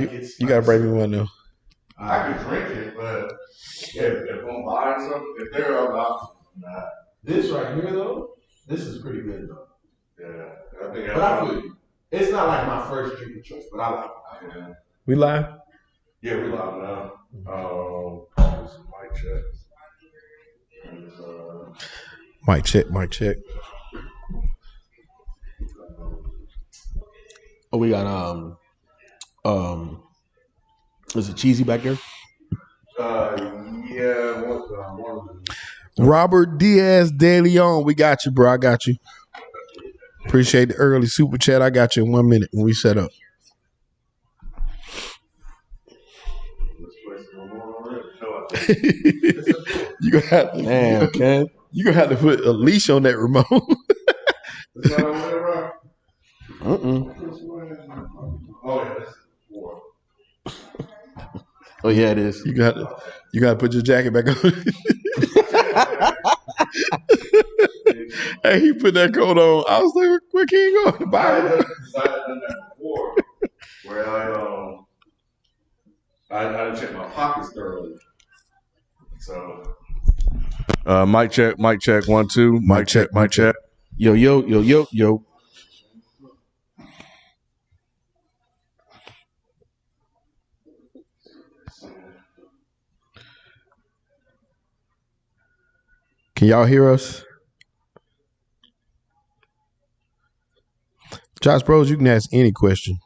You gotta bring me one though. I could drink it, but if I'm buying something, if there are other options, nah. This right here though, this is pretty good though. Yeah, I think. But I feel you. It's not like my first drink of choice, but I like it. Yeah. We live? Yeah, we live now. Mic check. And, Mic check. Oh, we got is it cheesy back there? Yeah, one of them. Robert Diaz De Leon, we got you, bro. I got you. Appreciate the early super chat. I got you in 1 minute when we set up. You gonna have to, Damn, Ken. You gonna have to put a leash on that remote. Oh yeah, this is 4. Oh yeah, it is. You gotta put your jacket back on. Hey, he put that coat on. I was like, where can you go? I had done that before, where I checked my pockets thoroughly. So, mic check, 1 2. Mic check. Yo. Can y'all hear us? Josh Bros, you can ask any question.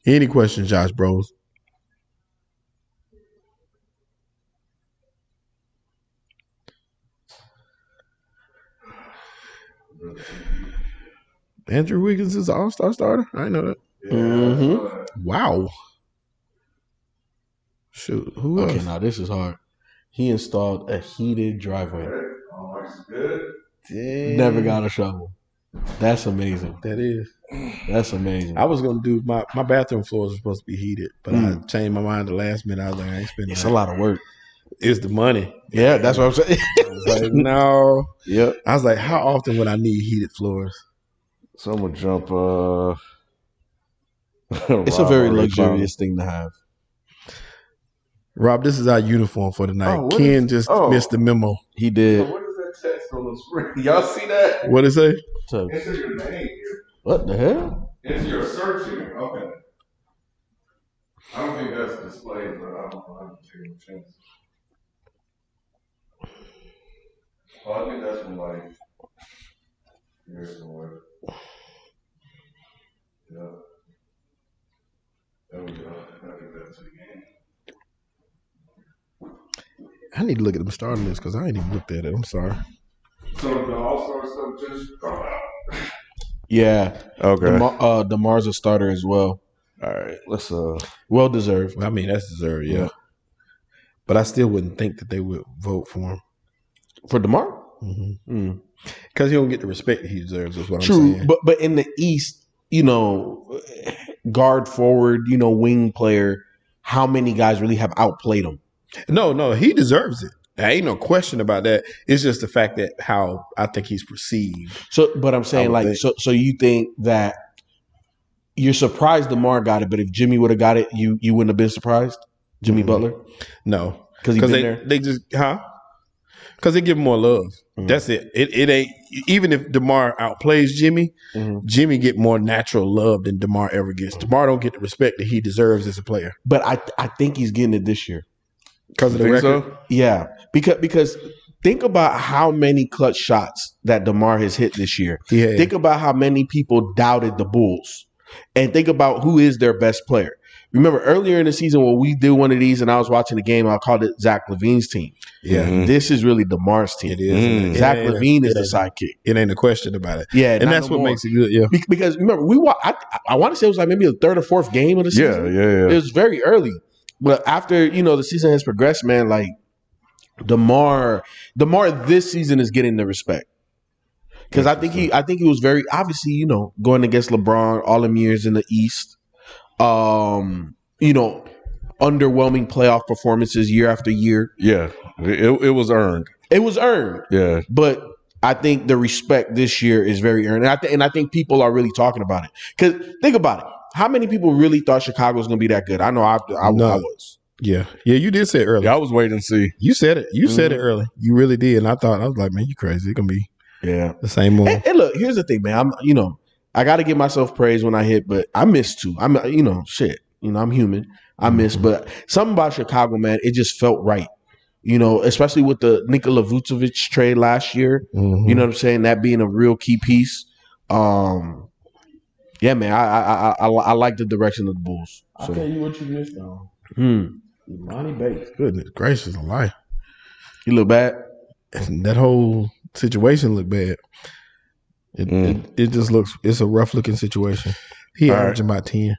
Any question, Josh Bros. Andrew Wiggins is an all-star starter? I didn't know that. Yeah, Wow. Shoot, who else? Okay, now this is hard. He installed a heated driveway. Oh, that's good. Dang. Never got a shovel. That's amazing. That is. That's amazing. I was gonna do my bathroom floors are supposed to be heated, but I changed my mind the last minute. I was like, I ain't spending. It's a lot of work. It's the money. Yeah, that's what I'm saying. I was like, no. Yep. I was like, how often would I need heated floors? So I'm gonna jump. It's a very luxurious thing to have. Rob, this is our uniform for tonight. Oh, Ken just missed the memo. He did. So what is that text on the screen? Y'all see that? What did it say? Enter your name here. What the hell? Enter your search here. Okay. I don't think that's displayed, but I don't know. I haven't taken a chance. Oh, I think that's from like here somewhere. Yeah. There we go. I think that's the game. I need to look at the starting list because I ain't even looked at it. I'm sorry. So the All-Star stuff just come out. Yeah. Okay. DeMar's a starter as well. All right. Let's well deserved. I mean, that's deserved, yeah. But I still wouldn't think that they would vote for him. For DeMar? Because he don't get the respect he deserves, is what True, I'm saying. but in the East, guard forward, wing player, how many guys really have outplayed him? No, he deserves it. There ain't no question about that. It's just the fact that how I think he's perceived. So, but I'm saying, so you think that you're surprised DeMar got it, but if Jimmy would have got it, you wouldn't have been surprised? Jimmy Butler? No. Because they just, because they give him more love. That's it. It ain't, even if DeMar outplays Jimmy, Jimmy get more natural love than DeMar ever gets. DeMar don't get the respect that he deserves as a player. But I think he's getting it this year. Because of the record? So? Yeah. Because think about how many clutch shots that DeMar has hit this year. Yeah. Think about how many people doubted the Bulls. And think about who is their best player. Remember earlier in the season when we did one of these and I was watching the game, I called it Zach LaVine's team. Yeah. This is really DeMar's team. It is. Zach LaVine is the sidekick. It ain't a question about it. Yeah. And that's what makes it good. Yeah. Because remember, I want to say it was like maybe the third or fourth game of the season. Yeah. It was very early. But after, the season has progressed, man, like DeMar this season is getting the respect. Because I think he was very obviously, going against LeBron all them years in the East. Underwhelming playoff performances year after year. Yeah. It was earned. It was earned. Yeah. But I think the respect this year is very earned. And I think people are really talking about it. Because think about it. how many people really thought Chicago was going to be that good? I know I was. Yeah, you did say it early. Yeah, I was waiting to see. You said it. You said it early. You really did, and I was like, man, you crazy. It's gonna be the same move. And look, here's the thing, man. I got to give myself praise when I hit, but I missed too. I'm I'm human. I missed, but something about Chicago, man, it just felt right. Especially with the Nikola Vucevic trade last year. You know what I'm saying? That being a real key piece. Yeah, man, I like the direction of the Bulls. So. I'll tell you what you missed on. Monty Bates. Goodness gracious alive. He look bad. That whole situation looked bad. It just looks, it's a rough looking situation. He averaging about 10.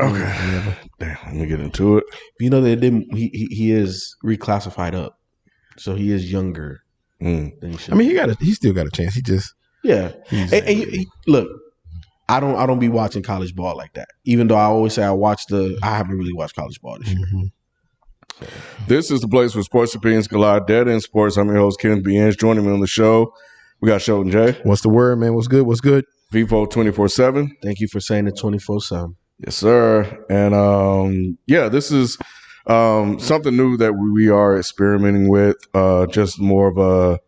Okay. Damn, let me get into it. You know that he is reclassified up. So he is younger than he should. I mean, he still got a chance. He just look, I don't be watching college ball like that. Even though I always say I haven't really watched college ball this year. This is the place where sports opinions collide. Dead End Sports. I'm your host, Kenneth B. Inch. Joining me on the show, we got Sheldon J. What's the word, man? What's good? Feefo 24/7. Thank you for saying it 24/7. Yes, sir. And this is something new that we are experimenting with. Just more of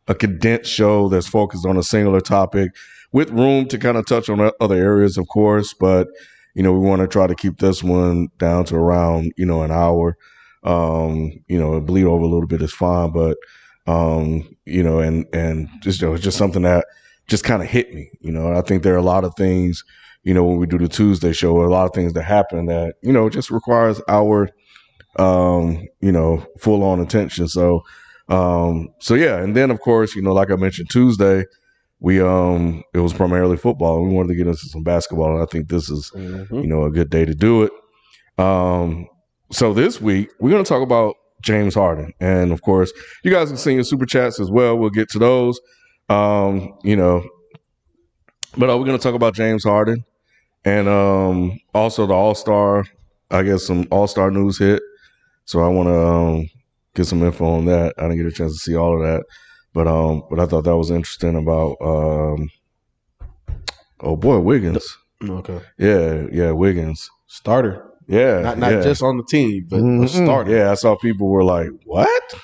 a condensed show that's focused on a singular topic, with room to kind of touch on other areas, of course. But we want to try to keep this one down to around an hour. Bleed over a little bit is fine, but and just it's just something that just kind of hit me. I think there are a lot of things, when we do the Tuesday show, a lot of things that happen that just requires our full on attention. So yeah, and then of course, like I mentioned, Tuesday we it was primarily football, and we wanted to get into some basketball, and I think this is a good day to do it. So this week, we're going to talk about James Harden. And, of course, you guys can send your super chats as well. We'll get to those, But we're going to talk about James Harden and also the All-Star, I guess some All-Star news hit. So I want to get some info on that. I didn't get a chance to see all of that. But I thought that was interesting about, Wiggins. Okay. Yeah, Wiggins. Starter. Yeah, not just on the team, but a starter. Yeah, I saw people were like, "What?"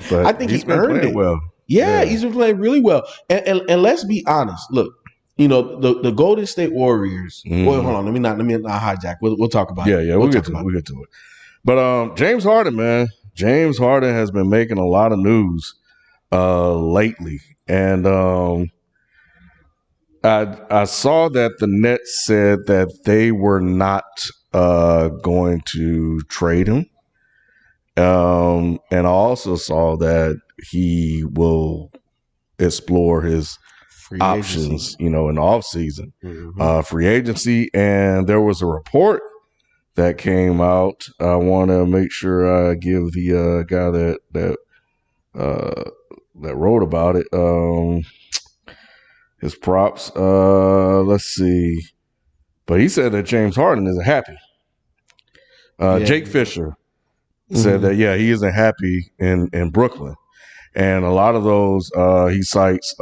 But I think he's earned it. Well, yeah, he's been playing really well. And let's be honest. Look, the Golden State Warriors. Well, hold on. Let me not hijack. We'll talk about it. Yeah, we'll get to it. But James Harden, man, James Harden has been making a lot of news lately, and I saw that the Nets said that they were not going to trade him. And I also saw that he will explore his options, in the offseason, free agency. And there was a report that came out. I want to make sure I give the guy that wrote about it his props. Let's see. But he said that James Harden isn't happy. Jake Fisher said that, he isn't happy in Brooklyn. And a lot of those, he cites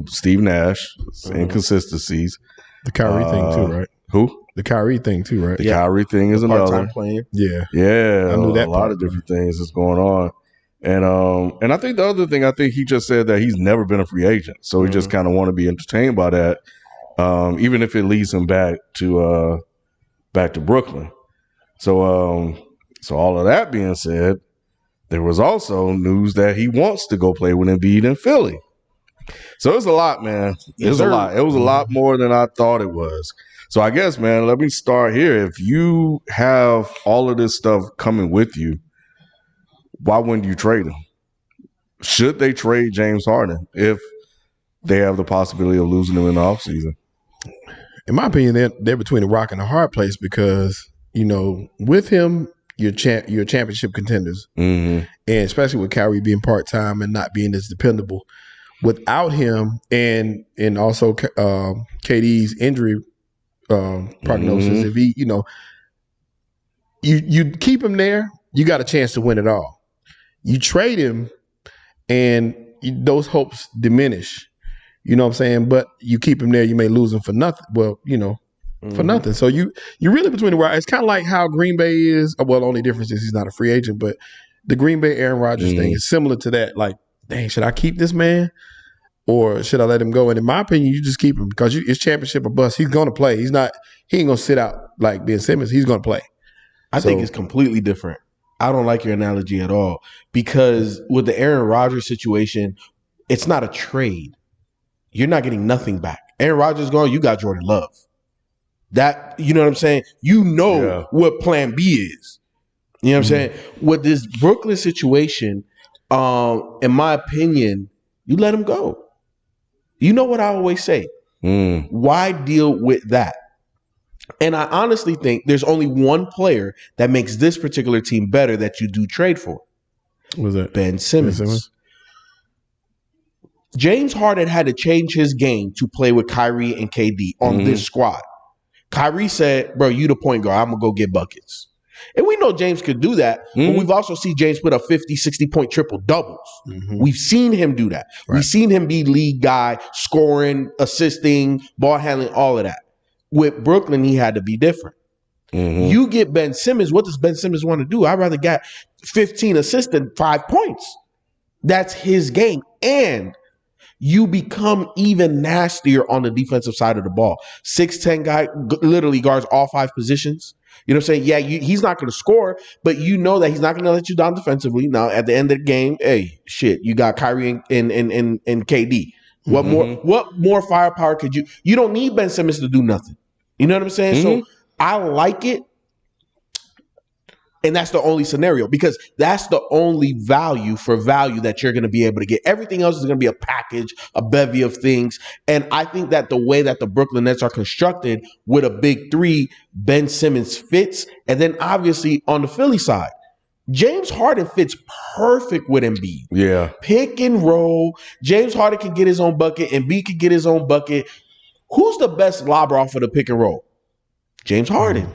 Steve Nash, inconsistencies. The Kyrie thing too, right? Who? The Kyrie thing too, right? The Kyrie thing is another. Part-time playing. Yeah. Yeah. I knew that a lot of different things is going on. And I think the other thing, he just said that he's never been a free agent. So he just kind of want to be entertained by that. Even if it leads him back to Brooklyn. So all of that being said, there was also news that he wants to go play with Embiid in Philly. So it's a lot, man. It was a lot. It was a lot more than I thought it was. So I guess, man, let me start here. If you have all of this stuff coming with you, why wouldn't you trade him? Should they trade James Harden if they have the possibility of losing him in the offseason? In my opinion, they're between a rock and a hard place because, with him, you're championship contenders. And especially with Kyrie being part-time and not being as dependable. Without him and also KD's injury prognosis, if he, you keep him there, you got a chance to win it all. You trade him and those hopes diminish. You know what I'm saying? But you keep him there, you may lose him for nothing. Well, for nothing. So you really between the wires. It's kind of like how Green Bay is. Well, the only difference is he's not a free agent, but the Green Bay Aaron Rodgers thing is similar to that. Like, dang, should I keep this man or should I let him go? And in my opinion, you just keep him because it's championship or bust. He's going to play. He ain't going to sit out like Ben Simmons. He's going to play. I think it's completely different. I don't like your analogy at all because with the Aaron Rodgers situation, it's not a trade. You're not getting nothing back. Aaron Rodgers gone, you got Jordan Love. That, you know what I'm saying? You know what plan B is. You know what I'm saying? With this Brooklyn situation, in my opinion, you let him go. You know what I always say? Why deal with that? And I honestly think there's only one player that makes this particular team better that you do trade for. Who's that? Ben Simmons. James Harden had to change his game to play with Kyrie and KD on this squad. Kyrie said, bro, you the point guard. I'm going to go get buckets. And we know James could do that, but we've also seen James put up 50, 60-point triple-doubles. We've seen him do that. Right. We've seen him be lead guy, scoring, assisting, ball handling, all of that. With Brooklyn, he had to be different. You get Ben Simmons. What does Ben Simmons want to do? I'd rather get 15 assists than 5 points. That's his game. And you become even nastier on the defensive side of the ball. 6'10" guy literally guards all 5 positions. You know what I'm saying? Yeah, he's not going to score, but you know that he's not going to let you down defensively. Now, at the end of the game, hey, shit, you got Kyrie and KD. What more firepower could you? You don't need Ben Simmons to do nothing. You know what I'm saying? So I like it. And that's the only scenario because that's the only value that you're going to be able to get. Everything else is going to be a package, a bevy of things. And I think that the way that the Brooklyn Nets are constructed with a big three, Ben Simmons fits. And then obviously on the Philly side, James Harden fits perfect with Embiid. Yeah. Pick and roll. James Harden can get his own bucket. Embiid can get his own bucket. Who's the best lobber off of the pick and roll? James Harden.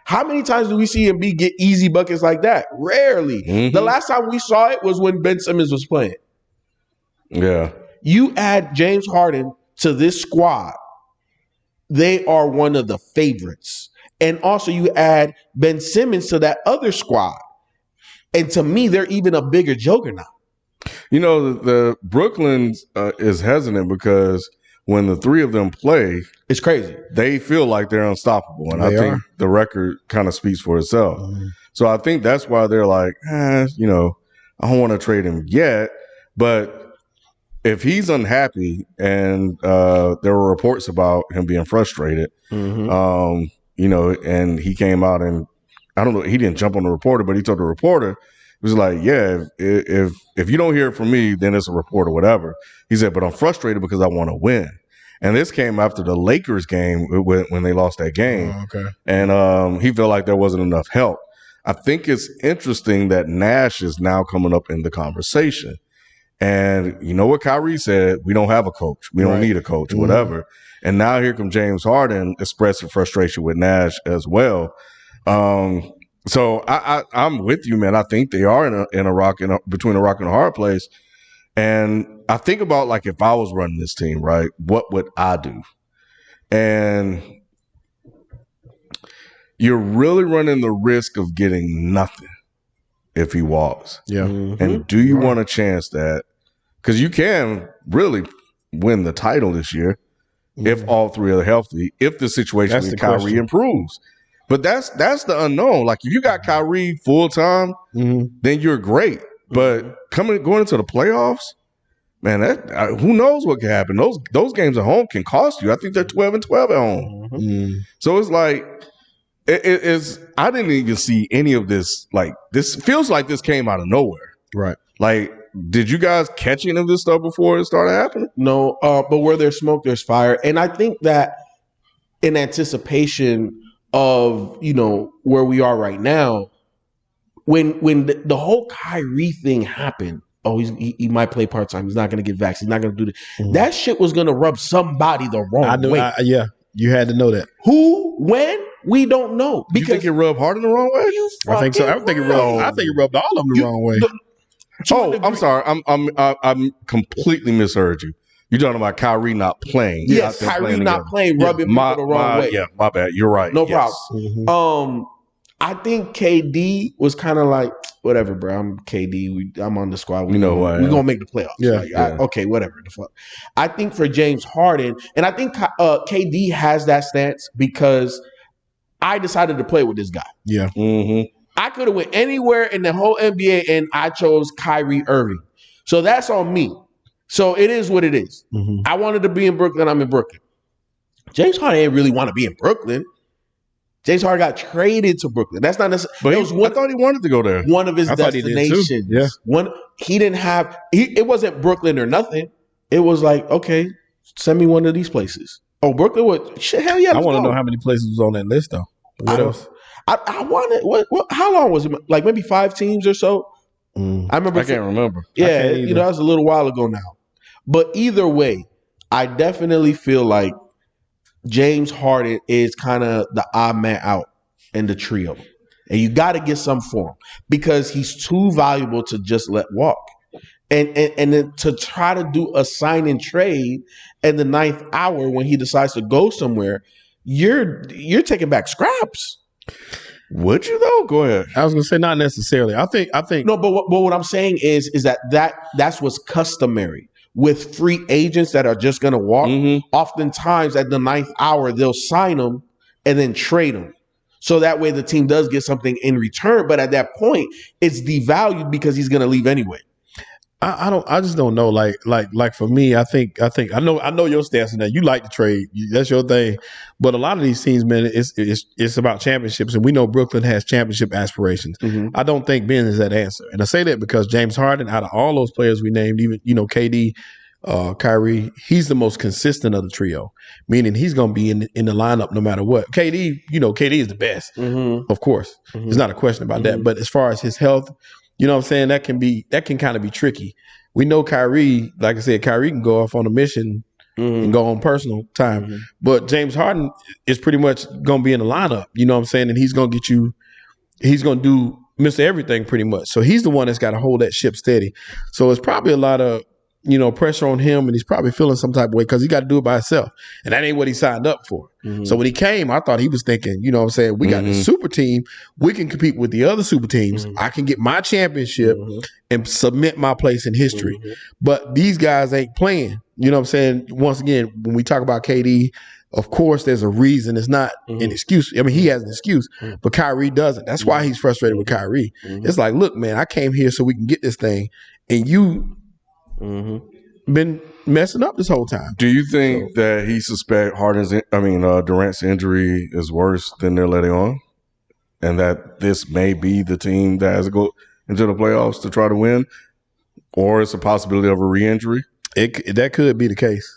How many times do we see Embiid get easy buckets like that? Rarely. The last time we saw it was when Ben Simmons was playing. Yeah. You add James Harden to this squad, they are one of the favorites. And also you add Ben Simmons to that other squad. And to me, they're even a bigger juggernaut. You know, the Brooklyn is hesitant because when the three of them play, it's crazy. They feel like they're unstoppable. And I think the record kind of speaks for itself. So I think that's why they're like, you know, I don't want to trade him yet. But if he's unhappy and there were reports about him being frustrated, you know, and he came out and I don't know, he didn't jump on the reporter, but he told the reporter, he was like, yeah, if you don't hear it from me, then it's a report or whatever. He said, but I'm frustrated because I want to win. And this came after the Lakers game when they lost that game. And he felt like there wasn't enough help. I think it's interesting that Nash is now coming up in the conversation. And you know what Kyrie said? We don't have a coach. We don't need a coach or whatever. And now here comes James Harden expressing frustration with Nash as well. So I'm with you, man. I think they are between a rock and a hard place. And I think about like if I was running this team, right, what would I do? And you're really running the risk of getting nothing if he walks. Yeah. And do you want to chance that? Because you can really win the title this year if all three are healthy, if the situation with Kyrie improves. But that's the unknown. Like if you got Kyrie full time, then you're great. But going into the playoffs, man, who knows what can happen? Those games at home can cost you. I think they're 12-12 at home. So it's like it's. I didn't even see any of this. Like this feels like this came out of nowhere. Right. Like, did you guys catch any of this stuff before it started happening? No. But where there's smoke, there's fire, and I think that in anticipation of where we are right now, when the whole Kyrie thing happened. Oh, he might play part-time. He's not going to get vaccinated. He's not going to do this. That shit was going to rub somebody the wrong way. Yeah, you had to know that. Who, when, we don't know. Because you think it rubbed Harden the wrong way? I think so. I think it rubbed all of them the wrong way. I'm sorry. I'm completely misheard you. You're talking about Kyrie not playing. Yes, Kyrie not playing, rubbing people the wrong way. Yeah, my bad. You're right. No problem. Mm-hmm. I think KD was kind of like, whatever, bro. I'm KD. I'm on the squad. We're going to make the playoffs. Yeah. Okay, whatever. The fuck. I think for James Harden, and I think KD has that stance because I decided to play with this guy. Yeah. Mm-hmm. I could have went anywhere in the whole NBA, and I chose Kyrie Irving. So that's on me. So it is what it is. Mm-hmm. I wanted to be in Brooklyn. I'm in Brooklyn. James Harden didn't really want to be in Brooklyn. James Harden got traded to Brooklyn. That's not necessarily. I thought he wanted to go there. One of his destinations. Yeah. He didn't have. It wasn't Brooklyn or nothing. It was like, okay, send me one of these places. Oh, Brooklyn? What? Shit, hell yeah! I want to know how many places was on that list though. What else? I wanted. What? How long was it? Like maybe 5 teams or so. I remember. I can't remember. Yeah, that was a little while ago now. But either way, I definitely feel like James Harden is kind of the odd man out in the trio. And you got to get some for him because he's too valuable to just let walk. And then to try to do a sign and trade in the 9th hour when he decides to go somewhere, you're taking back scraps. Would you though? Go ahead. I was gonna say not necessarily. I think no, but what I'm saying is that's what's customary. With free agents that are just going to walk, oftentimes at the 9th hour, they'll sign them and then trade them. So that way the team does get something in return. But at that point, it's devalued because he's going to leave anyway. I just don't know. Like for me, I think I know your stance on that. You like to trade. That's your thing. But a lot of these teams, man, it's about championships. And we know Brooklyn has championship aspirations. Mm-hmm. I don't think Ben is that answer. And I say that because James Harden, out of all those players we named, even, KD, Kyrie, he's the most consistent of the trio, meaning he's going to be in the lineup no matter what. KD is the best, of course. There's not a question about that. But as far as his health, you know what I'm saying? That can kind of be tricky. We know Kyrie, like I said, Kyrie can go off on a mission and go on personal time. But James Harden is pretty much going to be in the lineup, you know what I'm saying? And he's going to he's going to do Mr. Everything pretty much. So he's the one that's got to hold that ship steady. So it's probably a lot of, pressure on him, and he's probably feeling some type of way because he got to do it by himself. And that ain't what he signed up for. So when he came, I thought he was thinking, you know what I'm saying, we got this super team. We can compete with the other super teams. I can get my championship and submit my place in history. But these guys ain't playing. You know what I'm saying? Once again, when we talk about KD, of course, there's a reason. It's not an excuse. I mean, he has an excuse, but Kyrie doesn't. That's why he's frustrated with Kyrie. It's like, look, man, I came here so we can get this thing, and you been messing up this whole time. Do you think that he suspect Durant's injury is worse than they're letting on, and that this may be the team that has to go into the playoffs to try to win, or it's a possibility of a re-injury? That could be the case.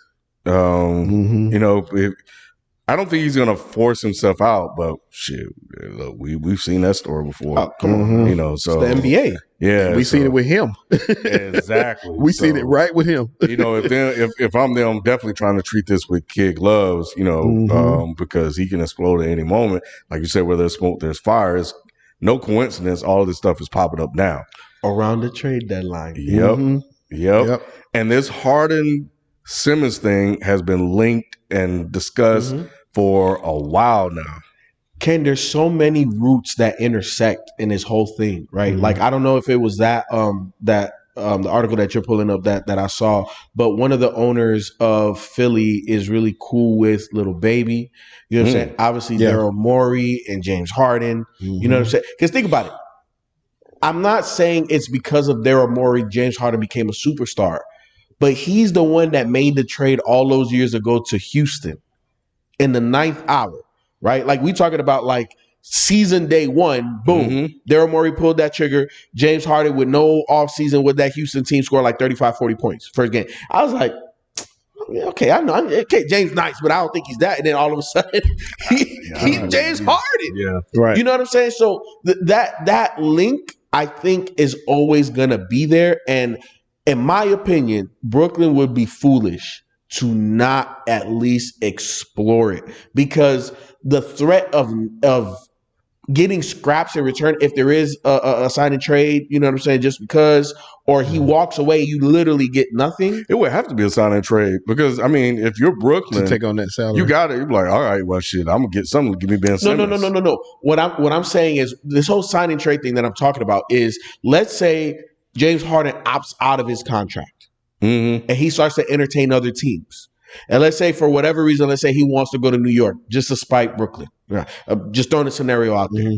I don't think he's going to force himself out, but shit, look, we've seen that story before. Oh, come on, so it's the NBA. Yeah, we seen it with him. Exactly, we seen it right with him. If I'm them, I'm definitely trying to treat this with kid gloves, because he can explode at any moment. Like you said, where there's smoke, there's fire. It's no coincidence. All of this stuff is popping up now around the trade deadline. Yep. And this Harden Simmons thing has been linked and discussed for a while now. Ken, there's so many roots that intersect in this whole thing, right? Like, I don't know if it was the article that you're pulling up that I saw, but one of the owners of Philly is really cool with Little Baby. You know what I'm saying? Obviously, Daryl Morey and James Harden. You know what I'm saying? Because think about it. I'm not saying it's because of Daryl Morey, James Harden became a superstar, but he's the one that made the trade all those years ago to Houston in the 9th hour, right? Like, we talking about like season day 1, boom. Daryl Morey pulled that trigger. James Harden with no offseason with that Houston team scored like 35, 40 points first game. I was like, okay, I know. Okay, James nice, but I don't think he's that. And then all of a sudden, he's James Harden. Yeah, right. You know what I'm saying? So that link, I think, is always going to be there. And in my opinion, Brooklyn would be foolish to not at least explore it, because the threat of getting scraps in return if there is a sign and trade, you know what I'm saying, just because, or he walks away, you literally get nothing. It would have to be a sign and trade because, I mean, if you're Brooklyn, to take on that salary, you got it. You're like, all right, well, shit, I'm going to get something to give me Ben Simmons. No. What I'm saying is this whole sign and trade thing that I'm talking about is, let's say James Harden opts out of his contract and he starts to entertain other teams. And let's say for whatever reason, let's say he wants to go to New York just to spite Brooklyn. Just throwing a scenario out there.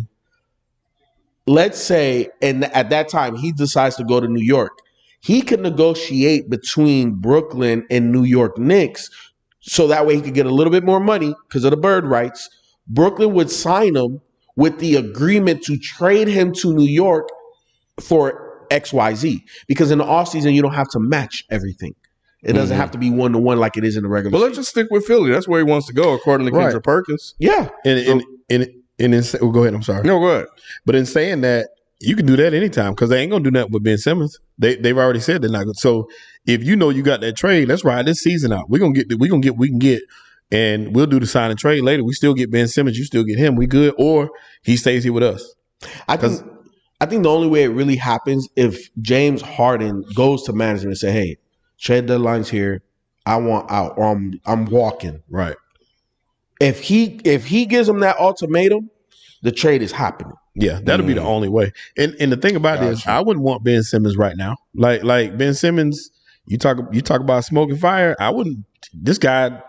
Let's say, and at that time he decides to go to New York. He could negotiate between Brooklyn and New York Knicks so that way he could get a little bit more money because of the bird rights. Brooklyn would sign him with the agreement to trade him to New York for XYZ. Because in the offseason, you don't have to match everything. It doesn't have to be 1-to-1 like it is in the regular season. But let's just stick with Philly. That's where he wants to go, according to Kendrick Perkins. Yeah. And go ahead. I'm sorry. No, go ahead. But in saying that, you can do that anytime because they ain't gonna do nothing with Ben Simmons. They've already said they're not good. So if you know you got that trade, let's ride this season out. We can get, and we'll do the sign and trade later. We still get Ben Simmons. You still get him. We good, or he stays here with us. I think the only way it really happens if James Harden goes to management and say, "Hey, trade deadline's here. I want out, or I'm walking." Right. If he gives him that ultimatum, the trade is happening. Yeah, that'll be the only way. And the thing about it is, I wouldn't want Ben Simmons right now. Like Ben Simmons, you talk about smoking fire. I wouldn't. This guy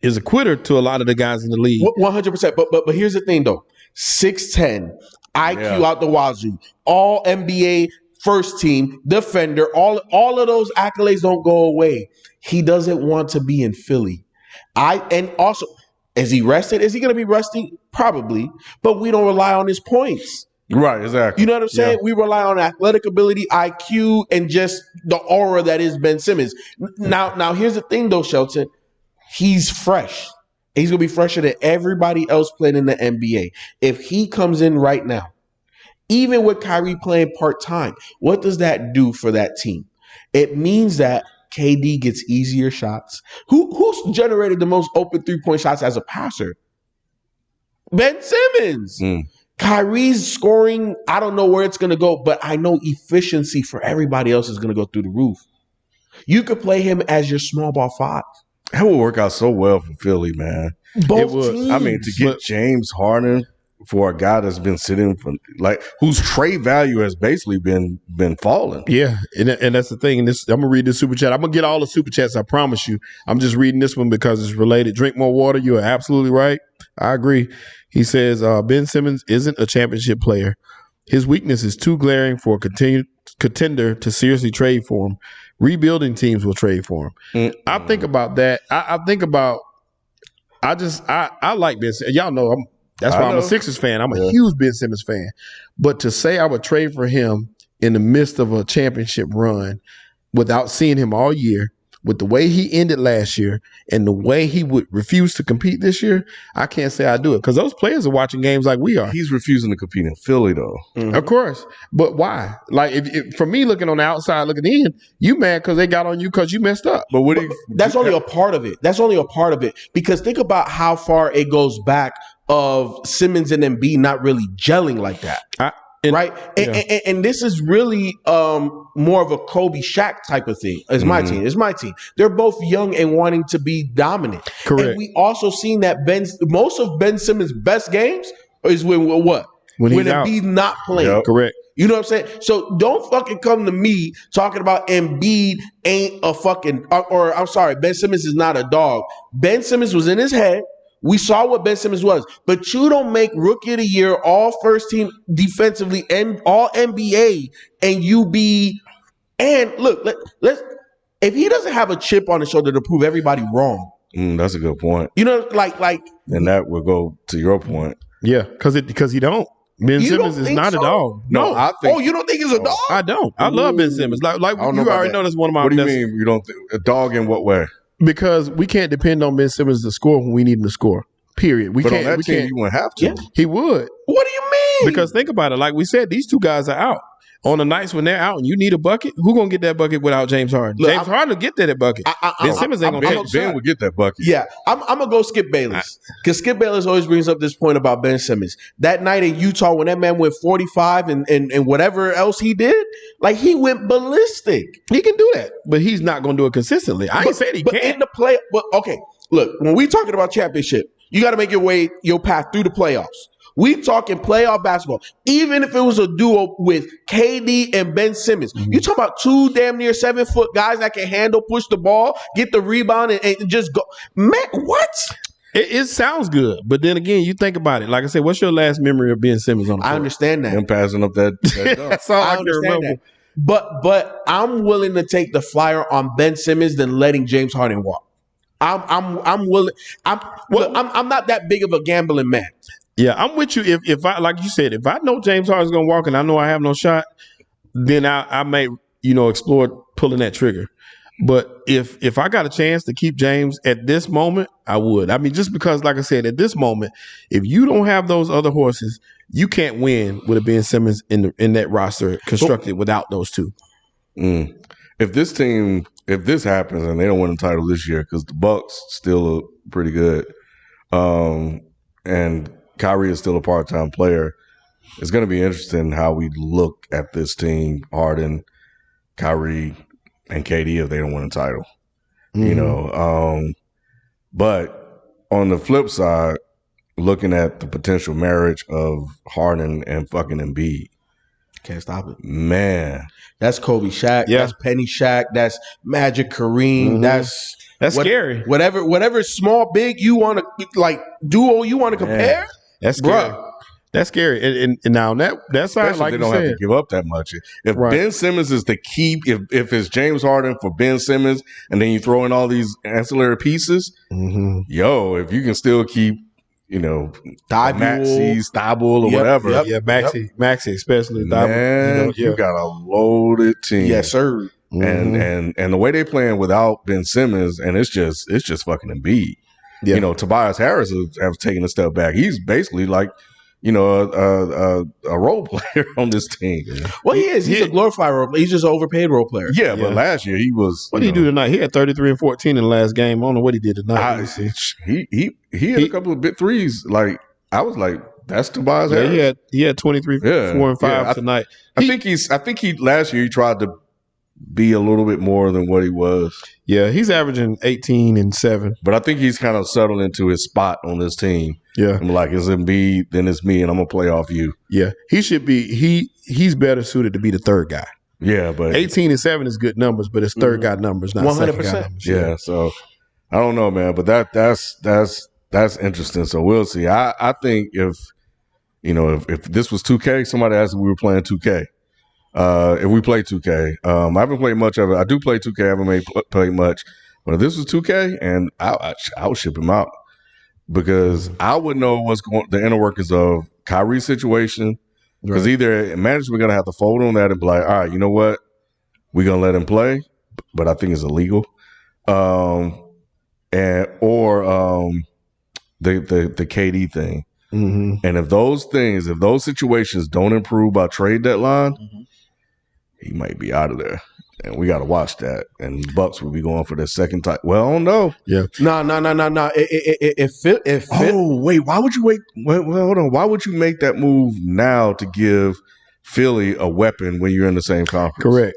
is a quitter to a lot of the guys in the league. 100%. But here's the thing though: 6'10", IQ out the wazoo, all NBA first team defender. All of those accolades don't go away. He doesn't want to be in Philly. And also, is he rested? Is he going to be rusty? Probably, but we don't rely on his points. Right, exactly. You know what I'm saying? We rely on athletic ability, IQ, and just the aura that is Ben Simmons. Now here's the thing though, Shelton. He's fresh. He's going to be fresher than everybody else playing in the NBA. If he comes in right now, even with Kyrie playing part-time, what does that do for that team? It means that KD gets easier shots. Who's generated the most open three-point shots as a passer? Ben Simmons. Kyrie's scoring, I don't know where it's going to go, but I know efficiency for everybody else is going to go through the roof. You could play him as your small ball five. That would work out so well for Philly, man. Both teams. I mean, to get James Harden for a guy that's been sitting for whose trade value has basically been falling. Yeah, and that's the thing. And I'm gonna read this super chat. I'm gonna get all the super chats. I promise you. I'm just reading this one because it's related. Drink more water. You are absolutely right. I agree. He says Ben Simmons isn't a championship player. His weakness is too glaring for a contender to seriously trade for him. Rebuilding teams will trade for him. I think about that. I think about. I like Ben Simmons. Y'all know that's why I'm a Sixers fan. I'm a huge Ben Simmons fan. But to say I would trade for him in the midst of a championship run without seeing him all year, with the way he ended last year and the way he would refuse to compete this year, I can't say I do it because those players are watching games like we are. He's refusing to compete in Philly, though. Of course. But why? Like, if for me looking on the outside, looking in, you mad because they got on you because you messed up. But that's only a part of it. That's only a part of it. Because think about how far it goes back of Simmons and Embiid not really gelling like that. Right? And this is really more of a Kobe Shaq type of thing. It's my team. It's my team. They're both young and wanting to be dominant. Correct. And we also seen that most of Ben Simmons' best games is when what? When Embiid not playing. Yep. Correct. You know what I'm saying? So don't fucking come to me talking about Embiid ain't a fucking or I'm sorry, Ben Simmons is not a dog. Ben Simmons was in his head. We saw what Ben Simmons was, but you don't make Rookie of the Year, all first team defensively, and all NBA, and you be. And look, let's. If he doesn't have a chip on his shoulder to prove everybody wrong, that's a good point. You know, like, and that will go to your point. Yeah, because he don't. Ben Simmons is not a dog. No, I think. Oh, you don't think he's a dog? I don't. I love Ben Simmons. Like you already know that's one of my. What do you mean you don't think a dog in what way? Because we can't depend on Ben Simmons to score when we need him to score. Period. But on that team, you wouldn't have to. Yeah. He would. What do you mean? Because think about it. Like we said, these two guys are out. on the nights when they're out and you need a bucket, who gonna get that bucket without James Harden? Look, James Harden will get that bucket. Ben Simmons ain't gonna take Ben would get that bucket. Yeah, I'm gonna go Skip Bayless because Skip Bayless always brings up this point about Ben Simmons. That night in Utah when that man went 45 and whatever else he did, like he went ballistic. He can do that, but he's not gonna do it consistently. I ain't saying he but can't. in the play, but okay, look, when we talking about championship, you got to make your path through the playoffs. We talking playoff basketball. Even if it was a duo with KD and Ben Simmons, you talking about two damn near 7 foot guys that can handle, push the ball, get the rebound, and just go. Man, what? It sounds good, but then again, you think about it. Like I said, what's your last memory of Ben Simmons on the court? I understand that. Him passing up that dunk. That's all I can understand remember. that. But I'm willing to take the flyer on Ben Simmons than letting James Harden walk. I'm willing. I'm not that big of a gambling man. Yeah, I'm with you. If I, like you said, if I know James Harden's gonna walk and I know I have no shot, then I may explore pulling that trigger. But if I got a chance to keep James at this moment, I would. I mean, just because, like I said, at this moment, if you don't have those other horses, you can't win with a Ben Simmons in that roster constructed without those two. If this happens and they don't win the title this year, because the Bucks still are pretty good, and Kyrie is still a part-time player, it's going to be interesting how we look at this team, Harden, Kyrie, and KD if they don't win a title. But on the flip side, looking at the potential marriage of Harden and fucking Embiid, can't stop it, man. That's Kobe Shaq. Yeah. That's Penny Shaq. That's Magic Kareem. That's scary. Whatever small, big you want to duo you want to compare. That's scary. Bruh. That's scary. And now that's Especially like they you don't said. have to give up that much. If Right. Ben Simmons is the key, if it's James Harden for Ben Simmons, and then you throw in all these ancillary pieces, if you can still keep, Maxey, Thibault, or whatever. Maxey, especially. Man, you got a loaded team. Yes, sir. And the way they playing without Ben Simmons, and it's just fucking Embiid. Yeah. Tobias Harris has taken a step back. He's basically like, a role player on this team. Well, he is. He's a glorified role player. He's just an overpaid role player. Yeah, but last year he was. What did he do tonight? He had 33 and 14 in the last game. I don't know what he did tonight. He hit a couple of big threes. Like, I was like, that's Tobias Harris. Yeah, he had 23, 4 and 5 tonight. I think he last year he tried to be a little bit more than what he was. Yeah, he's averaging 18 and 7. But I think he's kind of settled into his spot on this team. Yeah. I'm like, it's Embiid, then it's me, and I'm going to play off you. Yeah. He should be he's better suited to be the third guy. Yeah, but 18 and 7 is good numbers, but it's third guy numbers, not 100%. Second guy numbers. Yeah, so I don't know, man, but that's interesting. So we'll see. I think if this was 2K, somebody asked if we were playing 2K. If we play 2K, I haven't played much of it. I do play 2K. I haven't played much. But if this was 2K, and I would ship him out because I would know the inner workings of Kyrie's situation. Because either management going to have to fold on that and be like, all right, you know what? We're going to let him play, but I think it's illegal. Or the KD thing. And if those situations don't improve by trade deadline, he might be out of there. And we got to watch that. And Bucks will be going for their second time. Well, I don't know. Yeah. No. Wait. Why would you wait? Well, hold on. Why would you make that move now to give Philly a weapon when you're in the same conference? Correct.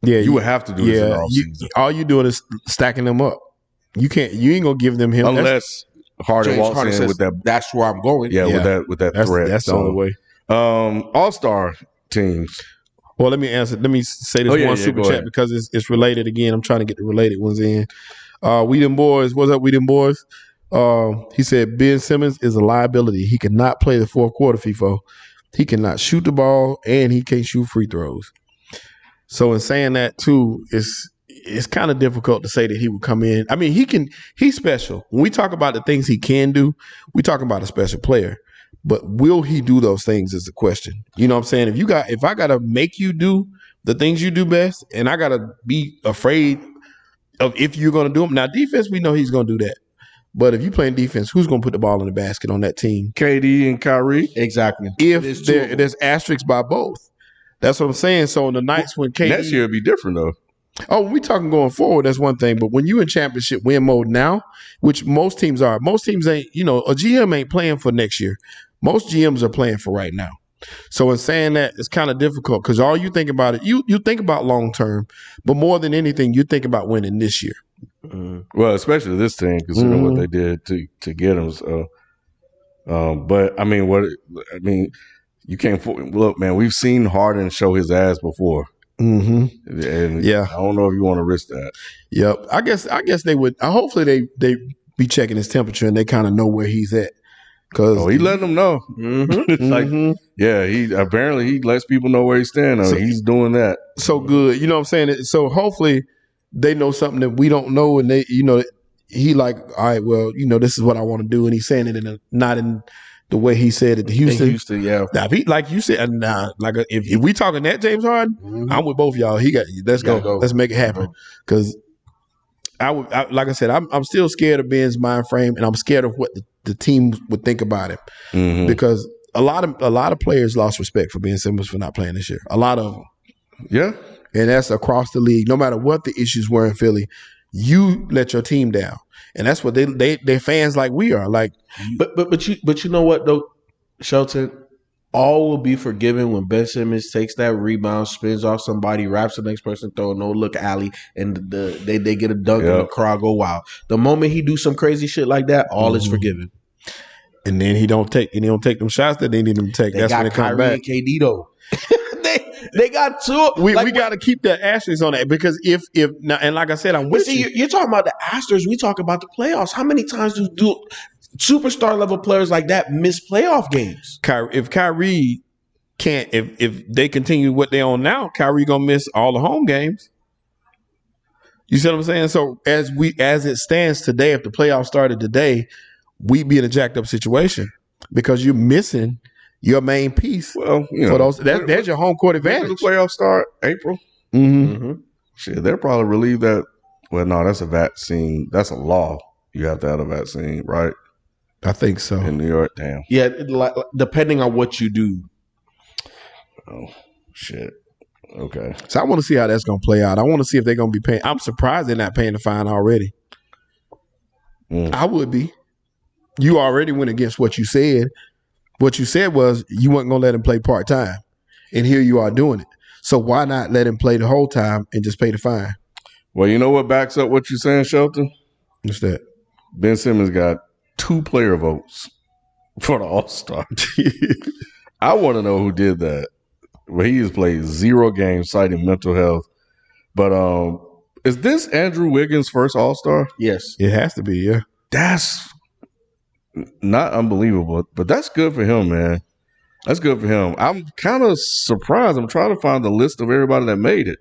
Yeah. You would have to do this in the offseason. All you're doing is stacking them up. You ain't going to give them him. Unless Harden walks in says, with that. That's where I'm going. Yeah. With that threat. That's the only way. All-star teams. Well, let me say this one super chat because it's related again. I'm trying to get the related ones in. We them boys. What's up, we them boys? He said Ben Simmons is a liability. He cannot play the fourth quarter, Feefo. He cannot shoot the ball and he can't shoot free throws. So in saying that too, it's kind of difficult to say that he would come in. I mean, he's special. When we talk about the things he can do, we talk about a special player. But will he do those things is the question. You know what I'm saying? If I gotta make you do the things you do best, and I gotta be afraid of if you're gonna do them. Now, defense, we know he's gonna do that. But if you playing defense, who's gonna put the ball in the basket on that team? KD and Kyrie. Exactly. If there's asterisks by both. That's what I'm saying. So on the nights when KD Next year it'd be different though. Oh, we talking going forward, that's one thing. But when you in championship win mode now, which most teams are, most teams ain't, a GM ain't playing for next year. Most GMs are playing for right now. So in saying that, it's kind of difficult because all you think about it, you think about long term, but more than anything, you think about winning this year. Well, especially this team, considering what they did to get him. So, but I mean, you can't look, man. We've seen Harden show his ass before. Mm-hmm. And yeah, I don't know if you want to risk that. Yep. I guess they would. Hopefully they be checking his temperature and they kind of know where he's at. Cause he letting them know. It's like, yeah, he lets people know where he's standing. So, he's doing that. So good. You know what I'm saying? So hopefully they know something that we don't know, and they, he like, all right, well, this is what I want to do, and he's saying it not in the way he said it to Houston. In Houston, yeah. Now, if he, like you said, if we talking that James Harden, I'm with both of y'all. Let's go. Let's make it happen. Because like I said, I'm still scared of Ben's mind frame, and I'm scared of what the team would think about him. Because a lot of players lost respect for Ben Simmons for not playing this year. A lot of them. Yeah. And that's across the league. No matter what the issues were in Philly, you let your team down. And that's what they fans like we are. Like, but you know what though, Shelton, all will be forgiven when Ben Simmons takes that rebound, spins off somebody, wraps the next person, throw a no look alley, and they get a dunk and the crowd go wild. The moment he do some crazy shit like that, all is forgiven. And then he don't take them shots that they need him to take. That's when they come back. And KD though. They got two. We got to keep the asterisks on that because if now, and like I said, I'm with you. You're talking about the asterisks. We talk about the playoffs. How many times do superstar level players like that miss playoff games? If Kyrie can't, if they continue what they on now, Kyrie gonna miss all the home games. You see what I'm saying? So as it stands today, if the playoffs started today, we'd be in a jacked up situation because you're missing your main piece. Well, for those, there's your home court advantage. The playoffs start April. Shit, they'll probably relieve that. Well, no, that's a vaccine. That's a law. You have to have a vaccine, right? I think so. In New York, damn. Yeah, depending on what you do. Oh, shit. Okay. So I want to see how that's going to play out. I want to see if they're going to be paying. I'm surprised they're not paying the fine already. I would be. You already went against what you said. What you said was you weren't going to let him play part-time. And here you are doing it. So why not let him play the whole time and just pay the fine? Well, you know what backs up what you're saying, Shelton? What's that? Ben Simmons got 2 player votes for the All-Star. I want to know who did that. Well, he has played 0 games citing mental health. But is this Andrew Wiggins' first All-Star? Yes. It has to be, yeah. That's not unbelievable, but that's good for him, man. That's good for him. I'm kind of surprised. I'm trying to find the list of everybody that made it.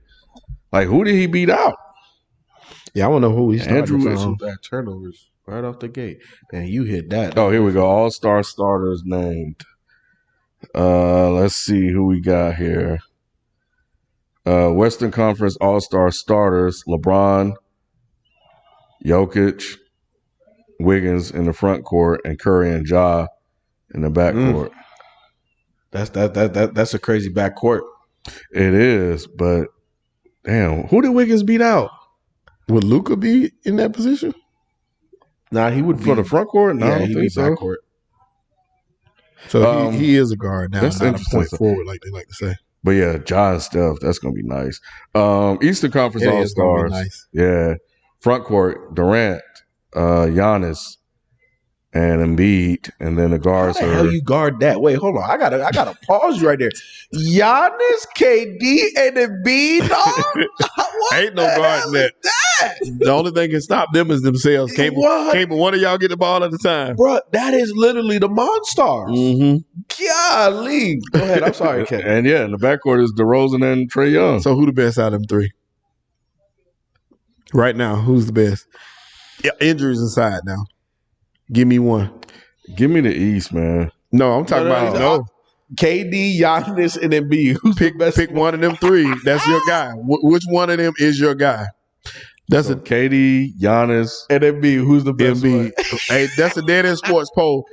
Like, who did he beat out? Yeah, I want to know who he started Andrew from. Bad turnovers right off the gate. Man, you hit that. Oh, here we go. All-Star starters named. Let's see who we got here. Western Conference All-Star starters: LeBron, Jokic, Wiggins in the front court, and Curry and Ja in the back court. That's a crazy back court. It is, but damn, who did Wiggins beat out? Would Luka be in that position? Nah, he would be for the front court. No, yeah, I don't he'd think be so. back court. So he is a guard now, that's not a interesting. point forward like they like to say. But yeah, Ja and Steph, that's gonna be nice. Eastern Conference All Stars, nice. Yeah, front court: Durant, Giannis, and Embiid, and then the guards. How the hell you guard that? Wait, hold on. I gotta pause you right there. Giannis, KD, and Embiid. Ain't no guarding that. The only thing can stop them is themselves. Can't but one of y'all get the ball at a time, bro. That is literally the Monstars. Golly. Go ahead. I'm sorry, Ken. And yeah, in the backcourt is DeRozan and Trae Young. So who the best out of them 3? Right now, who's the best? Yeah, injuries aside now. Give me one. Give me the East, man. No, I'm talking about KD, Giannis, and Embiid. Who's pick one of them 3. That's your guy. Which one of them is your guy? That's So KD, Giannis, and Embiid. Who's the best one? Hey, that's a dead end sports poll.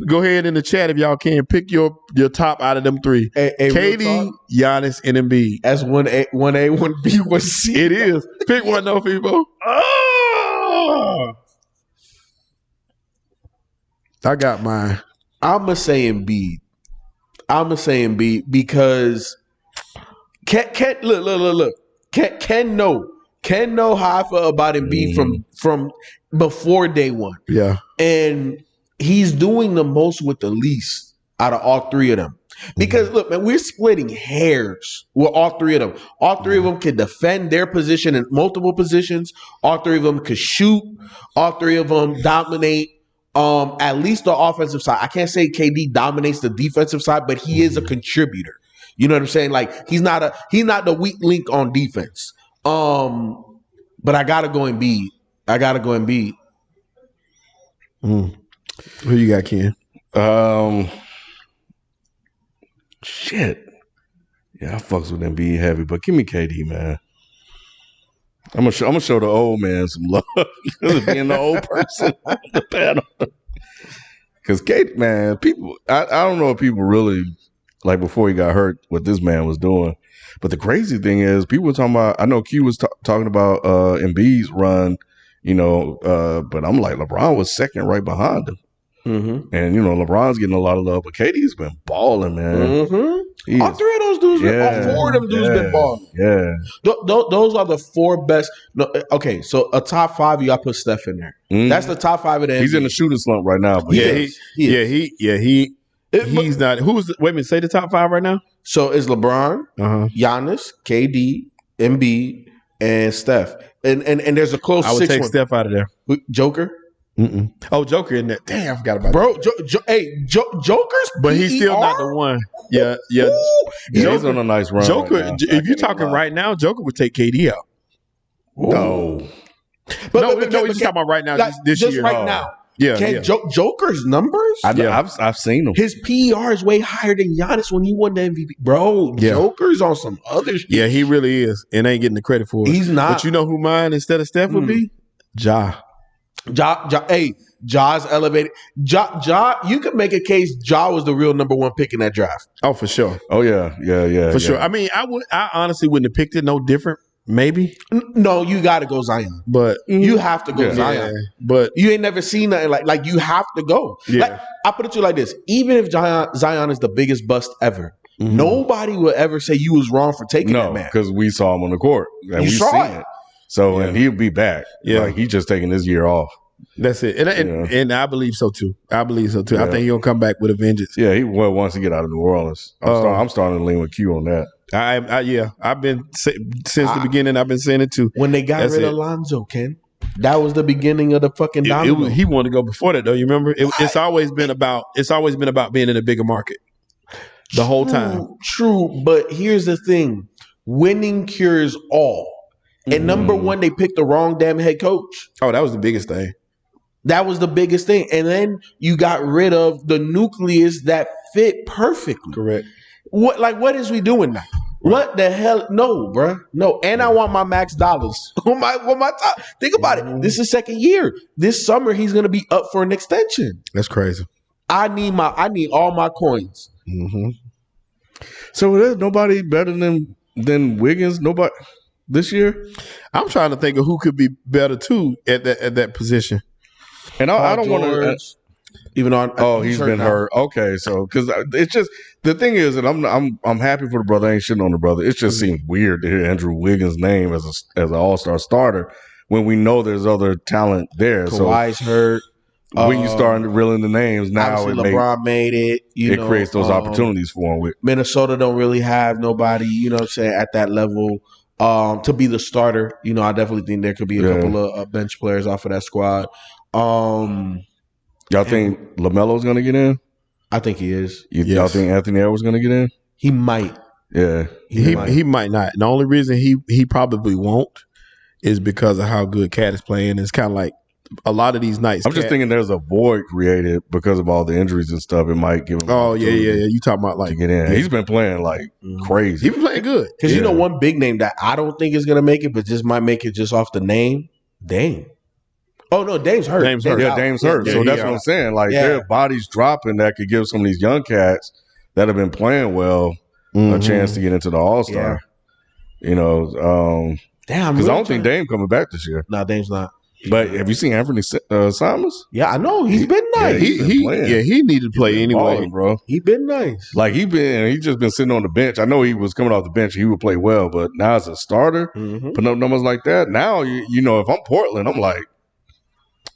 Go ahead in the chat if y'all can. Pick your top out of them three. KD, Giannis, and Embiid. That's 1A, 1B, 1C. It is. Pick one though, Feefo. Oh! I got mine. I'ma say Embiid because look. Ken know how I feel about Embiid from before day one. Yeah. And he's doing the most with the least out of all three of them. Because look, man, we're splitting hairs with all three of them. All three of them can defend their position in multiple positions. All three of them could shoot. All three of them dominate at least the offensive side. I can't say KD dominates the defensive side, but he is a contributor. You know what I'm saying? Like he's not the weak link on defense. But I gotta go Embiid. Who you got, Ken? Shit. Yeah, I fucks with Embiid heavy, but give me KD, man. I'm gonna show the old man some love. Being the old person on the panel. Because KD, man, people, I don't know if people really like before he got hurt what this man was doing. But the crazy thing is, people were talking about. I know Q was talking about Embiid's run, but I'm like LeBron was second right behind him. Mm-hmm. And LeBron's getting a lot of love, but KD's been balling, man. Mm-hmm. All three of those dudes, all four of them dudes been balling. Yeah, those are the four best. No, okay, so a top five, you got to put Steph in there. Mm-hmm. That's the top five of the NBA. He's in the shooting slump right now. But he's not. Wait a minute, say the top five right now. So it's LeBron, Giannis, KD, Embiid, and Steph. And there's a close. I would take Steph out of there. Joker. Mm-mm. Oh, Joker in there. Damn, I forgot about that. Joker's, but he's still not the one. Yeah. Joker, he's on a nice run. Joker, right if you're talking right now, Joker would take KD out. No, but you're talking about right now, this year. Right now. Yeah, Joker's numbers? I've seen them. His PER is way higher than Giannis when he won the MVP. Bro, Joker's on some other shit. Yeah, he really is. And ain't getting the credit for it. He's not. But you know who mine instead of Steph would be? Ja. Ja's elevated. Ja, you could make a case Ja was the real number one pick in that draft. Oh, for sure. Oh, yeah. For sure. I mean, I honestly wouldn't have picked it no different. Maybe. No, you got to go Zion. But you have to go Zion. Yeah, but you ain't never seen nothing like you have to go. Yeah. Like, I put it to you like this. Even if Zion is the biggest bust ever, nobody will ever say you was wrong for taking that man. Because we saw him on the court. And we seen it. So, and he'll be back. Yeah. Like, he's just taking this year off. That's it. And I believe so, too. Yeah. I think he'll come back with a vengeance. Yeah, he wants to get out of New Orleans. I'm starting to lean with Q on that. I've been since the beginning. I've been saying it too. When they got rid of Lonzo, Ken, that was the beginning of the fucking domino. He wanted to go before that, though. You remember? It's always been about being in a bigger market the whole time. True, but here's the thing: winning cures all. And number one, they picked the wrong damn head coach. Oh, that was the biggest thing. That was the biggest thing. And then you got rid of the nucleus that fit perfectly. Correct. What is we doing now? Right. What the hell? No, bruh. No. And I want my max dollars. my top. Think about it. This is second year. This summer he's gonna be up for an extension. That's crazy. I need all my coins. Mm-hmm. So there's nobody better than Wiggins. Nobody this year. I'm trying to think of who could be better too at that position. And I don't want to. Even on, he's been hurt. Okay, so because it's just the thing is that I'm happy for the brother. I ain't shitting on the brother. It just seems weird to hear Andrew Wiggins' name as an all-star starter when we know there's other talent there. Kawhi's hurt. When you start reeling the names now, LeBron made it. It creates those opportunities for him. Minnesota don't really have nobody, you know what I'm saying, at that level to be the starter. You know, I definitely think there could be a couple of bench players off of that squad. Y'all think LaMelo's going to get in? I think he is. Y'all think Anthony Edwards going to get in? He might. Yeah. He might not. The only reason he probably won't is because of how good Cat is playing. It's kind of like a lot of these nights. I'm just thinking there's a void created because of all the injuries and stuff. It might give him. Oh yeah. You talking about like to get in? Yeah. He's been playing like crazy. He's been playing good. Because you know one big name that I don't think is gonna make it, but just might make it just off the name, Dame. Oh no, Dame's hurt. Dame's hurt. Yeah, Dame's hurt. Yeah, so that's out. what I'm saying. Like their bodies dropping that could give some of these young cats that have been playing well a chance to get into the All-Star. You know, damn, because I don't think Dame coming back this year. No, Dame's not. But have you seen Anthony Simons? Yeah, I know. He's been nice. He needed to play anyway, balling, bro. He been nice. Like he just been sitting on the bench. I know he was coming off the bench. He would play well, but now as a starter, putting up numbers like that. Now you know, if I'm Portland, I'm like,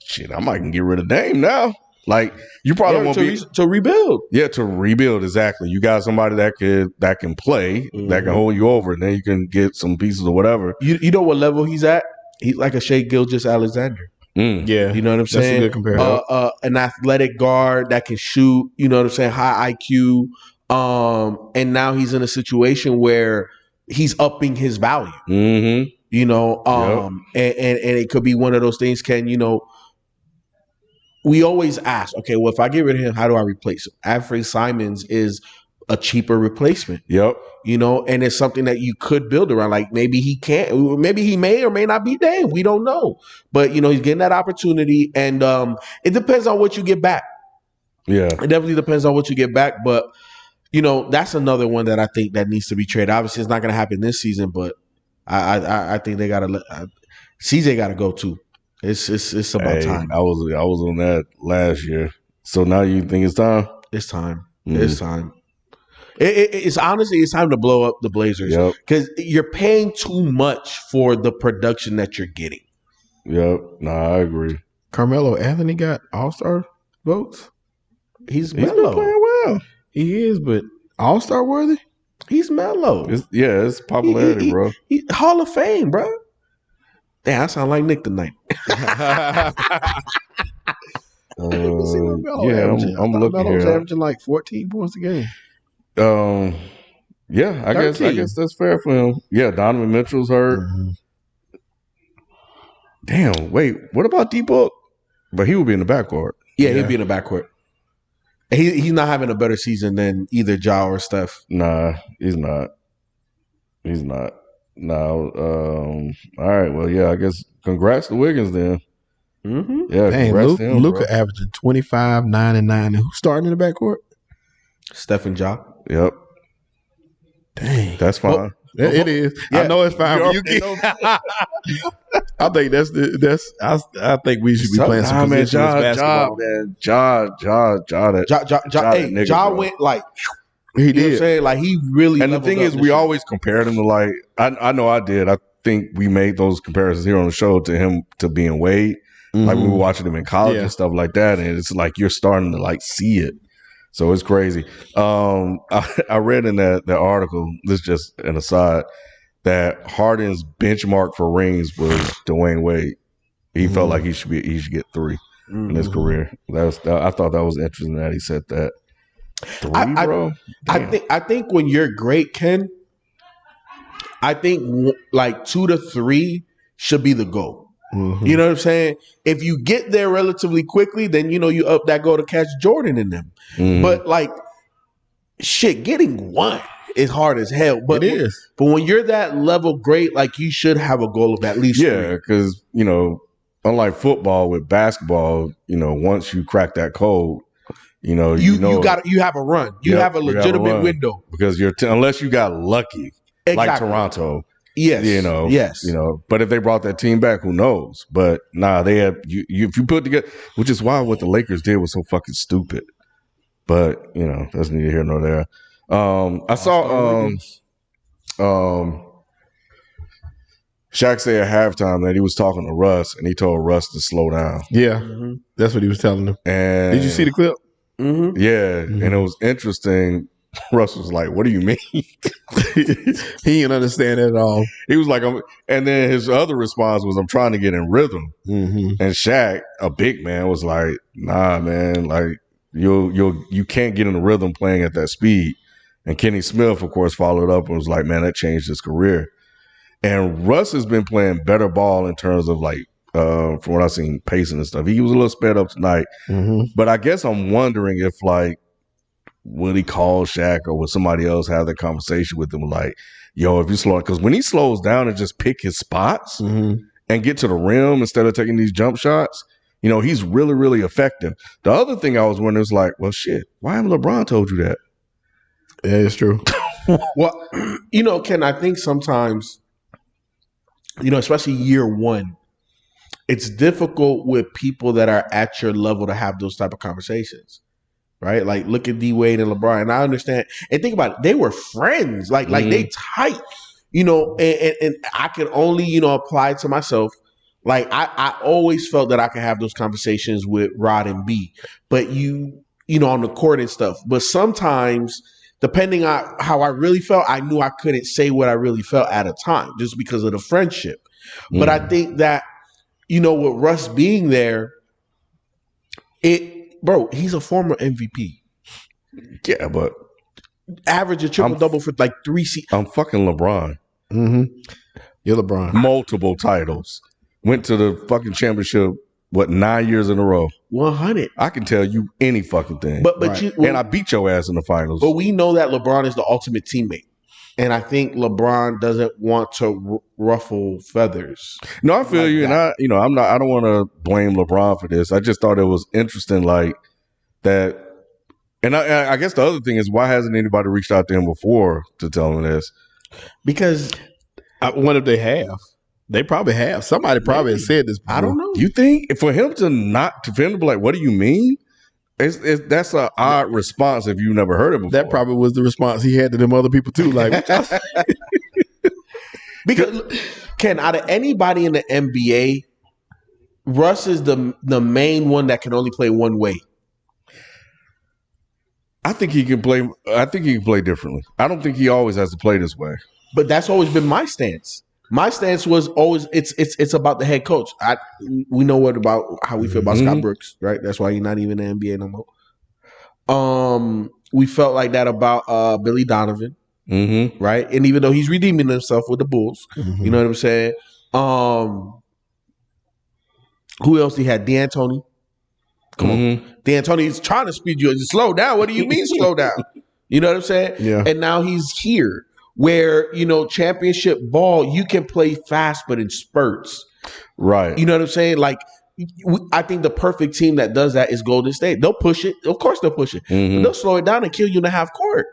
shit, I might can get rid of Dame now. Like you probably won't be to rebuild. Yeah, to rebuild exactly. You got somebody that can play, that can hold you over, and then you can get some pieces or whatever. You know what level he's at? He's like a Shai Gilgeous-Alexander. Yeah, you know what I'm saying. That's a good comparison. An athletic guard that can shoot. You know what I'm saying. High IQ. And now he's in a situation where he's upping his value. You know, and it could be one of those things. We always ask, okay, well, if I get rid of him, how do I replace him? Anthony Simons is a cheaper replacement. Yep. You know, and it's something that you could build around. Like maybe he can't, maybe he may or may not be Dame. We don't know. But, you know, he's getting that opportunity. And it depends on what you get back. Yeah. It definitely depends on what you get back. But, you know, that's another one that I think that needs to be traded. Obviously, it's not going to happen this season, but I think they got to let CJ got to go too. It's about time. I was on that last year. So now you think it's time? It's time. It's time. It's honestly, it's time to blow up the Blazers because you're paying too much for the production that you're getting. Yep. Nah, I agree. Carmelo Anthony got All-Star votes. He's been mellow. playing well. He is, but All-Star worthy? He's mellow. It's popularity, bro. He Hall of Fame, bro. Damn, I sound like Nick tonight. I'm looking here. Averaging like 14 points a game. Yeah, I guess that's fair for him. Yeah, Donovan Mitchell's hurt. Damn, wait, what about D-Book? But he would be in the backcourt. Yeah, he'd be in the backcourt. He's not having a better season than either Ja or Steph. Nah, he's not. No. All right. Well, yeah. I guess congrats to Wiggins then. Yeah. Congrats to him, Luka averaging 25, 9, and 9. And who's starting in the backcourt? Steph and Ja. Yep. Dang, that's fine. Well, it is. Yeah. I know it's fine. For you I think I think we should be playing some positionless basketball. Ja went like. He did. You know what I'm saying? Like he really. And the thing is, we always compared him to like I know I did. I think we made those comparisons here on the show to him to being Wade. Like we were watching him in college and stuff like that, and it's like you're starting to like see it. So it's crazy. I read in that article. This is just an aside that Harden's benchmark for rings was Dwayne Wade. He felt like he should get 3 in his career. I thought that was interesting that he said that. 3, bro. I think when you're great, Ken, I think like 2 to 3 should be the goal. You know what I'm saying? If you get there relatively quickly, then you know you up that goal to catch Jordan in them. But like, shit, getting 1 is hard as hell. But it is. But when you're that level great, like you should have a goal of at least 3. Because you know, unlike football with basketball, you know, once you crack that code. You have a run. You have a legitimate window because unless you got lucky, like Toronto. Yes, But if they brought that team back, who knows? But nah, they have if you put together, which is why what the Lakers did was so fucking stupid. But you know, that's neither here nor there. I saw Shaq say at halftime that he was talking to Russ and he told Russ to slow down. Yeah, that's what he was telling him. And did you see the clip? Yeah, and it was interesting. Russ was like, "What do you mean?" He didn't understand it at all. He was like, and then his other response was, "I'm trying to get in rhythm." And Shaq, a big man, was like, "Nah, man, like you can't get in the rhythm playing at that speed." And Kenny Smith, of course, followed up and was like, "Man, that changed his career." And Russ has been playing better ball in terms of like from what I've seen, pacing and stuff. He was a little sped up tonight. But I guess I'm wondering if, like, will he call Shaq or will somebody else have that conversation with him? Like, yo, if you slow, because when he slows down and just pick his spots and get to the rim instead of taking these jump shots, you know, he's really, really effective. The other thing I was wondering is like, well, shit, why haven't LeBron told you that? Yeah, it's true. Well, you know, Ken, I think sometimes, you know, especially year one, it's difficult with people that are at your level to have those type of conversations, right? Like, look at D Wade and LeBron, and I understand. And think about it, they were friends, like they tight, you know. And I could only, you know, apply it to myself. Like I always felt that I could have those conversations with Rod and B, but you know, on the court and stuff. But sometimes, depending on how I really felt, I knew I couldn't say what I really felt at a time just because of the friendship. But I think that, you know, with Russ being there, he's a former MVP. Yeah, but Average a triple-double for like 3 seasons. I'm fucking LeBron. You're LeBron. Multiple titles. Went to the fucking championship, 9 years in a row? 100. I can tell you any fucking thing. But Right. And I beat your ass in the finals. But we know that LeBron is the ultimate teammate. And I think LeBron doesn't want to ruffle feathers. No, I feel like you, that. and I don't want to blame LeBron for this. I just thought it was interesting, like that. And I guess the other thing is, why hasn't anybody reached out to him before to tell him this? Because What if they have? They probably have. Somebody probably has said this before. I don't know. You think for him to be like, what do you mean? That's an odd response if you never heard it before. That probably was the response he had to them other people too. Like, Because, Ken, out of anybody in the NBA, Russ is the main one that can only play one way. I think he can play. I think he can play differently. I don't think he always has to play this way. But that's always been my stance. My stance was always it's about the head coach. We know what about how we feel about Scott Brooks, right? That's why he's not even in the NBA no more. We felt like that about Billy Donovan, right? And even though he's redeeming himself with the Bulls, you know what I'm saying? Who else he had? D'Antoni. Come on, D'Antoni's trying to speed you. Slow down. What do you mean slow down? You know what I'm saying? Yeah. And now he's here, where, you know, championship ball, you can play fast, but in spurts. Right. You know what I'm saying? Like, I think the perfect team that does that is Golden State. They'll push it. Of course they'll push it. But they'll slow it down and kill you in the half court.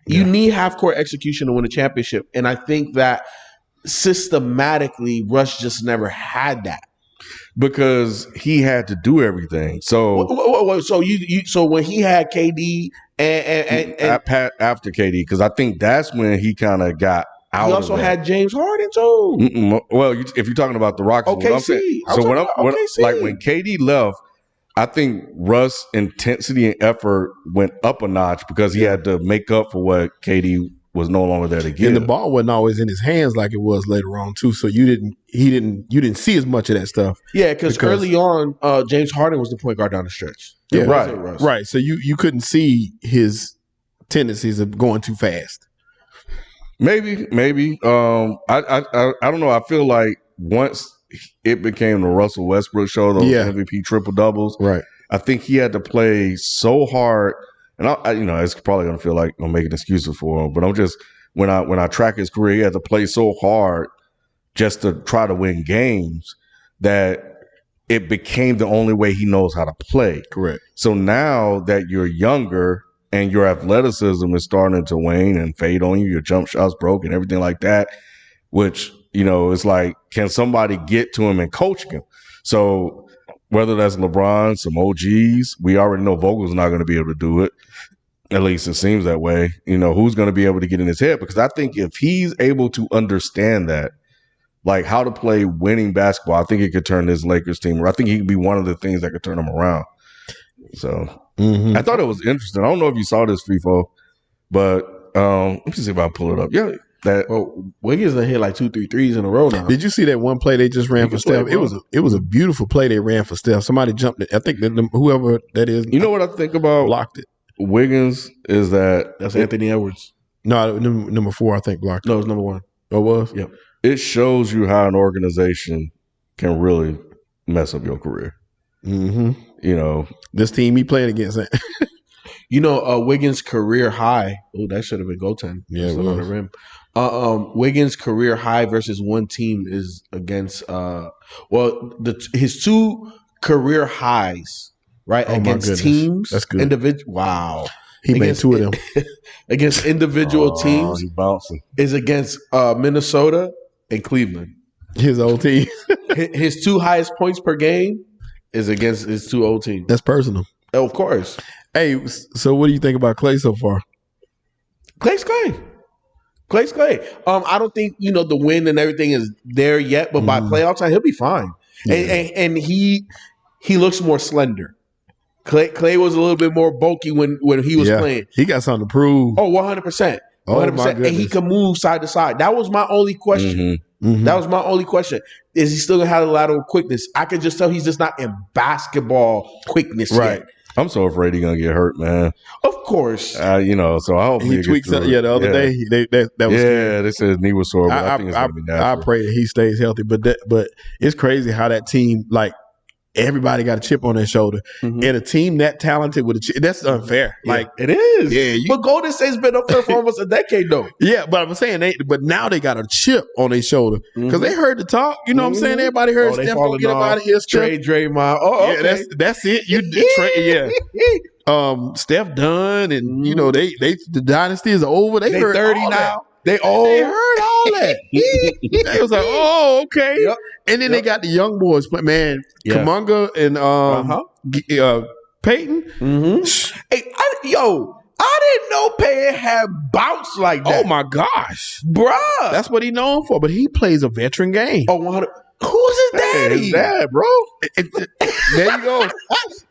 You need half court execution to win a championship. And I think that systematically, Russ just never had that. Because he had to do everything. So So when he had KD and after KD, because I think that's when he kind of got out. He also of that. had James Harden too. Well, if you're talking about the Rockets, OKC. what I'm saying, OKC. Like when KD left, I think Russ' intensity and effort went up a notch because he had to make up for what KD was no longer there to give. and the ball wasn't always in his hands like it was later on too. So you didn't see as much of that stuff. Yeah, because early on, James Harden was the point guard down the stretch. Yeah, right. So you couldn't see his tendencies of going too fast. Maybe. I don't know. I feel like once it became the Russell Westbrook show, those MVP triple doubles. Right. I think he had to play so hard. And I it's probably gonna feel like I'm making excuses for him, but I'm just when I track his career, he had to play so hard just to try to win games that it became the only way he knows how to play. Correct. So now that you're younger and your athleticism is starting to wane and fade on you, your jump shots broke and everything like that, which it's like, can somebody get to him and coach him? So whether that's LeBron, some OGs, we already know Vogel's not going to be able to do it. At least it seems that way. Who's going to be able to get in his head? Because I think if he's able to understand that, like how to play winning basketball, I think it could turn this Lakers team. I think he could be one of the things that could turn them around. So I thought it was interesting. I don't know if you saw this, Feefo, but let me see if I can pull it up. Yeah. Wiggins done hit like 2-3 threes in a row now. Did you see that one play they just ran for Steph? It was a beautiful play they ran for Steph. Somebody jumped it. I think that whoever that is. You know what I think about blocked it. Wiggins is that's Anthony Edwards. No, number 4 I think blocked it. No, it was number 1. Oh, it was? Yep. It shows you how an organization can really mess up your career. Mm-hmm. You know, this team he played against. Wiggins' career high. Oh, that should have been goaltending. Yeah, still on the rim. Wiggins' career high versus one team is against. His 2 career highs, right, against teams. That's good. Individual. Wow, he made 2 of them against individual teams. He bouncing. Is against Minnesota and Cleveland. His old team. His 2 highest points per game is against his 2 old teams. That's personal. Oh, of course. Hey, so what do you think about Klay so far? Clay's Clay. I don't think the win and everything is there yet, but by playoff time he'll be fine. Yeah. And he looks more slender. Clay was a little bit more bulky when he was playing. He got something to prove. Oh, 100%. 100%. And he can move side to side. That was my only question. That was my only question. Is he still gonna have a lateral quickness? I could just tell he's just not in basketball quickness yet. I'm so afraid he's gonna get hurt, man. Of course. So I hope he tweaks it. Yeah, the other day that was scary. They said his knee was sore. But I think it's gonna be natural. I pray that he stays healthy. But it's crazy how that team, like, everybody got a chip on their shoulder, and a team that talented with a chip, that's unfair. Yeah, like it is. Yeah, but Golden State's been up there for almost a decade, though. Yeah, but I'm saying but now they got a chip on their shoulder because they heard the talk. You know what I'm saying? Everybody heard Steph gonna get out of here. Trade Draymond. Oh, okay. Yeah, that's it. You trade. Yeah. Steph done, and the dynasty is over. They heard 30 all now. That. They heard all that. They was like, oh, okay. Yep. And then they got the young boys, but man, Kuminga and Peyton. Hey, I didn't know Peyton had bounce like that. Oh my gosh, bruh. That's what he's known for. But he plays a veteran game. Oh, 100. Who's his daddy? His dad, bro. There you go.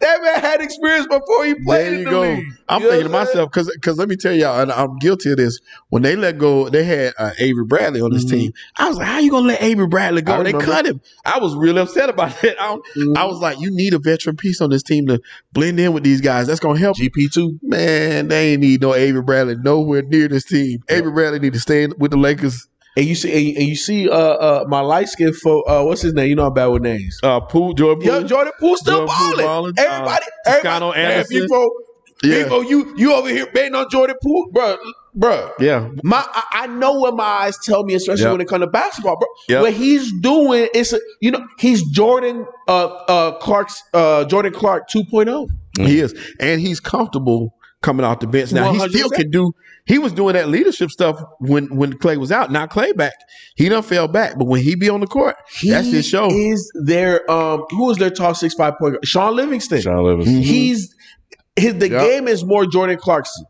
That man had experience before he played in the league. I'm thinking to myself, because let me tell y'all, and I'm guilty of this. When they let go, they had Avery Bradley on this team. I was like, how you going to let Avery Bradley go? They cut him. I was really upset about it. I was like, you need a veteran piece on this team to blend in with these guys. That's going to help. GP2. Man, they ain't need no Avery Bradley nowhere near this team. Avery Bradley need to stay with the Lakers. And you see, my light skin folk. What's his name? You know I'm bad with names. Jordan Poole. Yeah, Jordan Poole still balling. Everybody, Anderson. Feefo, you over here betting on Jordan Poole, bro. Yeah, I know what my eyes tell me, especially when it comes to basketball, bro. Yep. What he's doing is, he's Jordan Clark 2.0. He is, and he's comfortable coming off the bench. Now 100%. He still can do. He was doing that leadership stuff when Klay was out. Now Klay back. He done fell back, but when he be on the court, that's his show. Is their who is their top 6'5" point guard? Sean Livingston. The game is more Jordan Clarkson,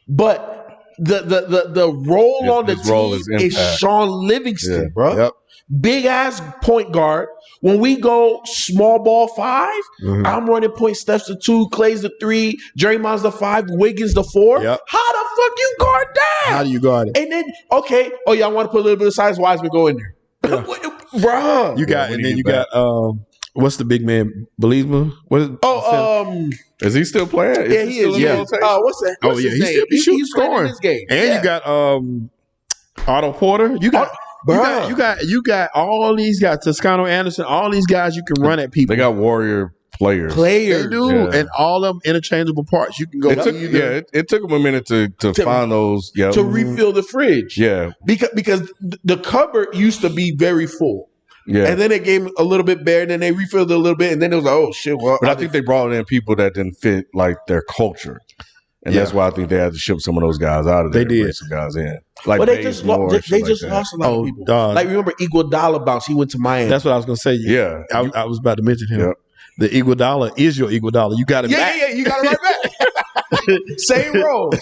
but the role on the team is Sean Livingston, bro. Yep. Big ass point guard. When we go small ball 5, I'm running point Steph's the 2, Clay's the 3, Draymond's the 5, Wiggins the 4. Yep. How the fuck you guard that? How do you guard it? And then I want to put a little bit of size. Wiseman go in there, bro. You got what's the big man? Belizma? What is? Is he still playing? Yeah, he is. Yeah. What's that? Oh yeah, he's scoring. This game. And you got Otto Porter. You got. You got all these guys, Toscano Anderson, all these guys you can run at people. They got warrior players. They do, and all of them interchangeable parts. You can go. It took them a minute to find those. Yeah, to refill the fridge. Yeah, because the cupboard used to be very full. Yeah, and then it gave a little bit bare, and then they refilled it a little bit, and then it was like, oh shit. Well, but I think they brought in people that didn't fit like their culture. And that's why I think they had to ship some of those guys out of there. They did. Bring some guys in. Like, but they just lost a lot of people. Like, remember Iguodala bounce? He went to Miami. That's what I was going to say. Yeah. I was about to mention him. Yep. The Iguodala is your Iguodala. You got it back. Yeah, you got it right back. Same role.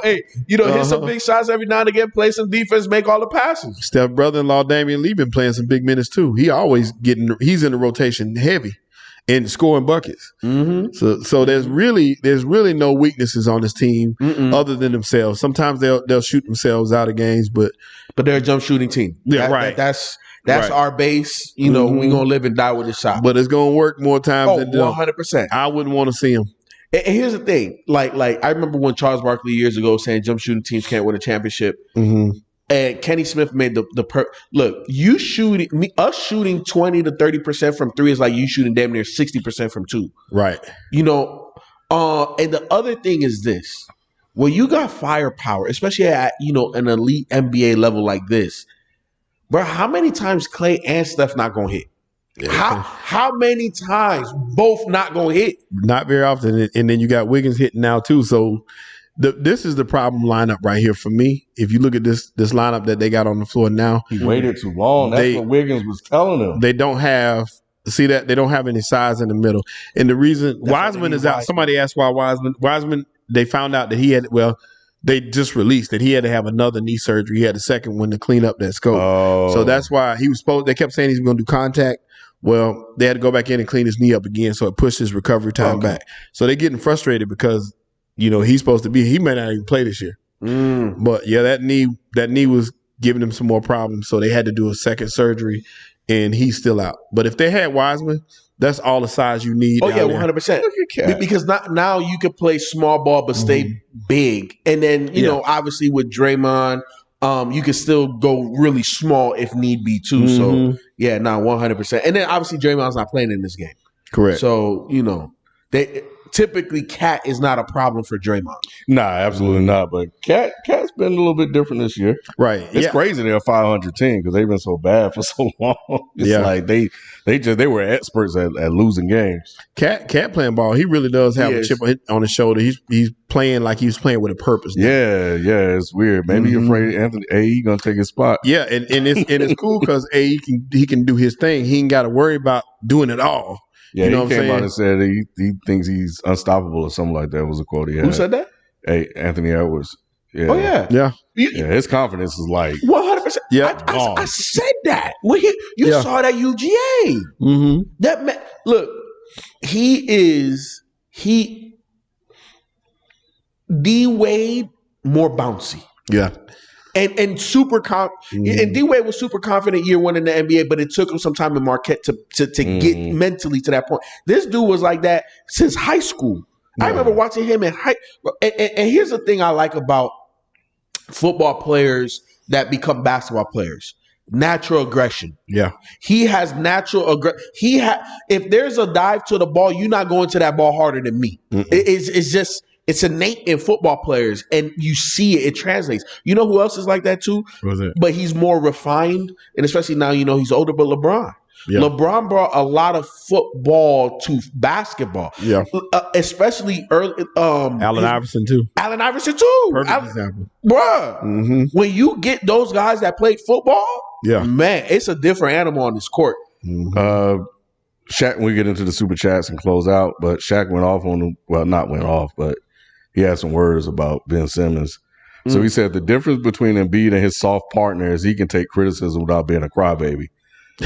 Hey, hit some big shots every now and again, play some defense, make all the passes. Steph brother-in-law Damian Lee been playing some big minutes too. He's in the rotation heavy. And scoring buckets. So there's really no weaknesses on this team other than themselves. Sometimes they'll shoot themselves out of games, but they're a jump shooting team. Yeah, right. That's our base. We're gonna live and die with this shot. But it's gonna work more times than 100%. I wouldn't want to see them. And here's the thing, like I remember when Charles Barkley years ago saying jump shooting teams can't win a championship. And Kenny Smith made look. Us shooting 20 to 30% from three is like you shooting damn near 60% from two. Right. You know, and the other thing is this: when you got firepower, especially at an elite NBA level like this, bro, how many times Clay and Steph not gonna hit? Yeah. How many times both not gonna hit? Not very often, and then you got Wiggins hitting now too. So this is the problem lineup right here for me. If you look at this lineup that they got on the floor now, he waited too long. That's what Wiggins was telling him. They don't have they don't have any size in the middle, and the reason Wiseman is out. Somebody asked why Wiseman. They found out that he had they just released that he had to have another knee surgery. He had a second one to clean up that scope. So that's why he was supposed. They kept saying he's going to do contact. Well, they had to go back in and clean his knee up again, so it pushed his recovery time back. So they're getting frustrated because he's supposed to be. He may not even play this year. But yeah, that knee was giving him some more problems, so they had to do a second surgery, and he's still out. But if they had Wiseman, that's all the size you need. Oh yeah, 100%. Because now you could play small ball but stay big, and then obviously with Draymond, you can still go really small if need be too. So yeah, 100%. And then obviously Draymond's not playing in this game. Correct. So they typically Cat is not a problem for Draymond. Nah, absolutely not. But Cat's been a little bit different this year. Right. It's crazy they're a 500 team because they've been so bad for so long. It's like they were experts at losing games. Cat playing ball. He really does have a chip on his shoulder. He's playing like he was playing with a purpose now. Yeah, it's weird. Maybe you're afraid Anthony A.E. gonna take his spot. Yeah, and it's cool because A.E. can do his thing. He ain't got to worry about doing it all. Yeah, he came out and said he thinks he's unstoppable or something like that was a quote he had. Who said that? Hey, Anthony Edwards. Yeah. Oh, yeah. His confidence is like 100%. Yeah. I said that. When you saw that UGA. That man, look, D Wade more bouncy. Yeah. And super and D-Wade was super confident year one in the NBA, but it took him some time in Marquette to get mentally to that point. This dude was like that since high school. I remember watching him in and here's the thing I like about football players that become basketball players. Natural aggression. Yeah. He has natural aggression. If there's a dive to the ball, you're not going to that ball harder than me. It's innate in football players, and you see it. It translates. You know who else is like that too? Who's that? But he's more refined, and especially now, he's older. But LeBron. Yeah. LeBron brought a lot of football to basketball. Yeah. Especially early. Allen Iverson too. Perfect example. Bruh. When you get those guys that played football, man, it's a different animal on this court. Shaq, we get into the super chats and close out, but Shaq went off not went off, but he had some words about Ben Simmons. So he said the difference between Embiid and his soft partner is he can take criticism without being a crybaby.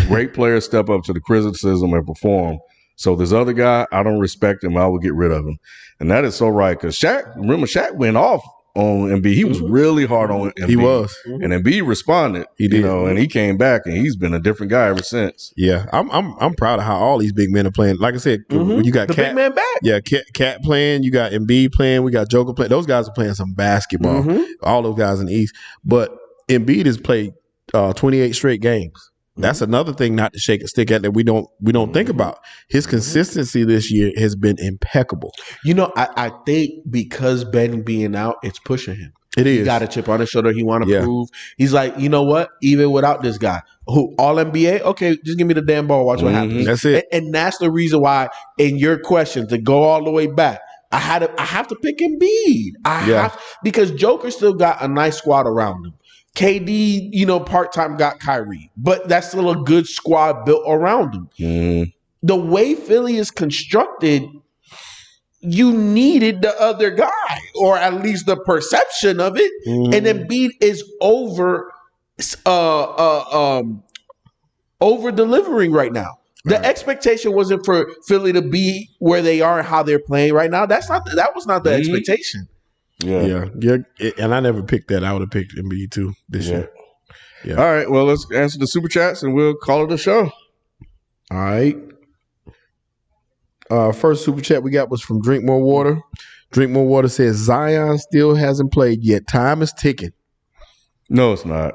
Great players step up to the criticism and perform. So this other guy, I don't respect him. I will get rid of him. And that is so right because Shaq went off on Embiid. He was really hard on Embiid. He was. And Embiid responded. He did. And he came back and he's been a different guy ever since. Yeah. I'm proud of how all these big men are playing. Like I said, when you got the Cat, big man back. Yeah, Cat playing, you got Embiid playing, we got Joker playing. Those guys are playing some basketball. All those guys in the East. But Embiid has played 28 straight games. That's another thing not to shake a stick at that we don't think about. His consistency this year has been impeccable. I think because Ben being out, it's pushing him. It is. He got a chip on his shoulder. He want to prove. He's like, you know what? Even without this guy, who all NBA, okay, just give me the damn ball. Watch what happens. That's it. And that's the reason why, in your question, to go all the way back, I have to pick Embiid. Because Joker still got a nice squad around him. KD, part-time got Kyrie, but that's still a good squad built around him. The way Philly is constructed, you needed the other guy, or at least the perception of it. And Embiid is over delivering right now. The expectation wasn't for Philly to be where they are and how they're playing right now. That was not the expectation. Yeah. And I never picked that. I would have picked Embiid too this year. Yeah. All right. Well, let's answer the super chats and we'll call it a show. All right. First super chat we got was from Drink More Water. Drink More Water says Zion still hasn't played yet. Time is ticking. No, it's not.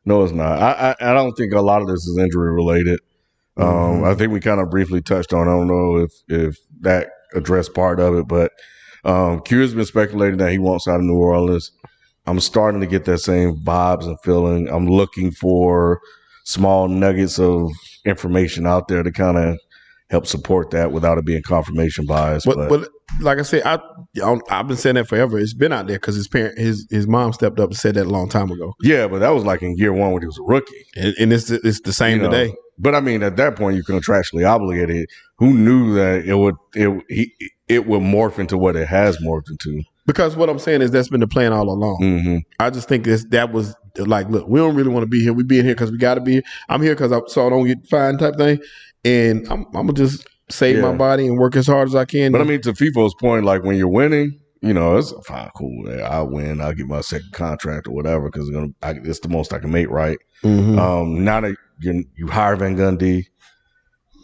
No, it's not. I don't think a lot of this is injury related. I think we kind of briefly touched on. I don't know if that addressed part of it, but Q's been speculating that he wants out of New Orleans. I'm starting to get that same vibes and feeling. I'm looking for small nuggets of information out there to kind of help support that without it being confirmation bias. But like I said, I've been saying that forever. It's been out there because his mom stepped up and said that a long time ago. Yeah, but that was like in year one when he was a rookie, and it's the same today. But I mean, at that point, you're contractually obligated. Who knew that it would morph into what it has morphed into? Because what I'm saying is that's been the plan all along. I just think that was like, look, we don't really want to be here. We being here because we got to be here. I'm here because I don't get fined type thing. And I'm going to just save my body and work as hard as I can. But I mean, to FIFO's point, like when you're winning, it's fine, cool. I'll win. I'll get my second contract or whatever because it's the most I can make, right? Now that you hire Van Gundy,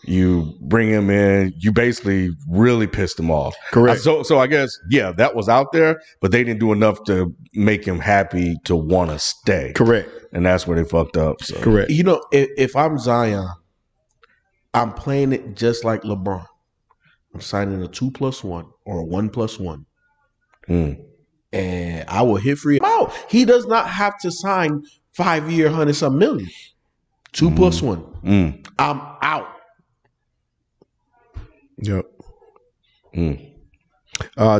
you bring him in, you basically really pissed him off. Correct. So I guess, that was out there, but they didn't do enough to make him happy to want to stay. Correct. And that's where they fucked up. So. Correct. If I'm Zion, I'm playing it just like LeBron. I'm signing a 2+1 or a 1+1. And I will hit free out. He does not have to sign 5-year, $100-some million. 2+1. I'm out. Yep.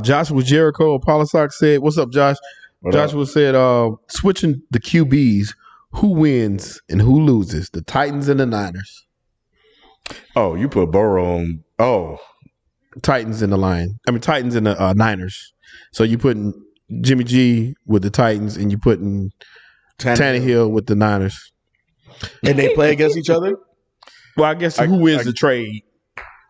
Joshua Jericho of Polisock said, "What's up, Josh?" Joshua said, "Switching the QBs, who wins and who loses? The Titans and the Niners." Oh, you put Burrow on. Oh, Titans and the Titans and the Niners. So you putting Jimmy G with the Titans and you putting Tannehill with the Niners. And they play against each other? Well, I guess who wins the trade?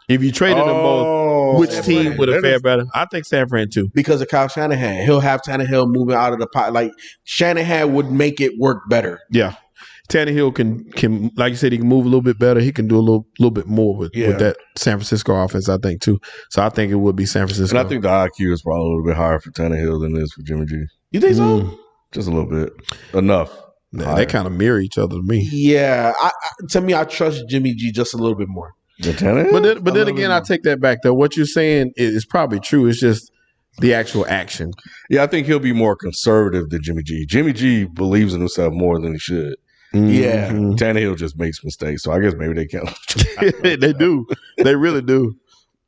If you traded them both, which team would have fared better? I think San Fran too. Because of Kyle Shanahan. He'll have Tannehill moving out of the pot. Like, Shanahan would make it work better. Yeah. Tannehill can, like you said, he can move a little bit better. He can do a little bit more with that San Francisco offense, I think, too. So I think it would be San Francisco. And I think the IQ is probably a little bit higher for Tannehill than it is for Jimmy G. You think so? Just a little bit. Enough. Yeah, they kind of mirror each other to me. Yeah. To me, I trust Jimmy G just a little bit more. The Tannehill? But then again, I take that back, though. What you're saying is probably true. It's just the actual action. Yeah, I think he'll be more conservative than Jimmy G. Jimmy G believes in himself more than he should. Yeah. Tannehill just makes mistakes. So I guess maybe they can't. They do. They really do.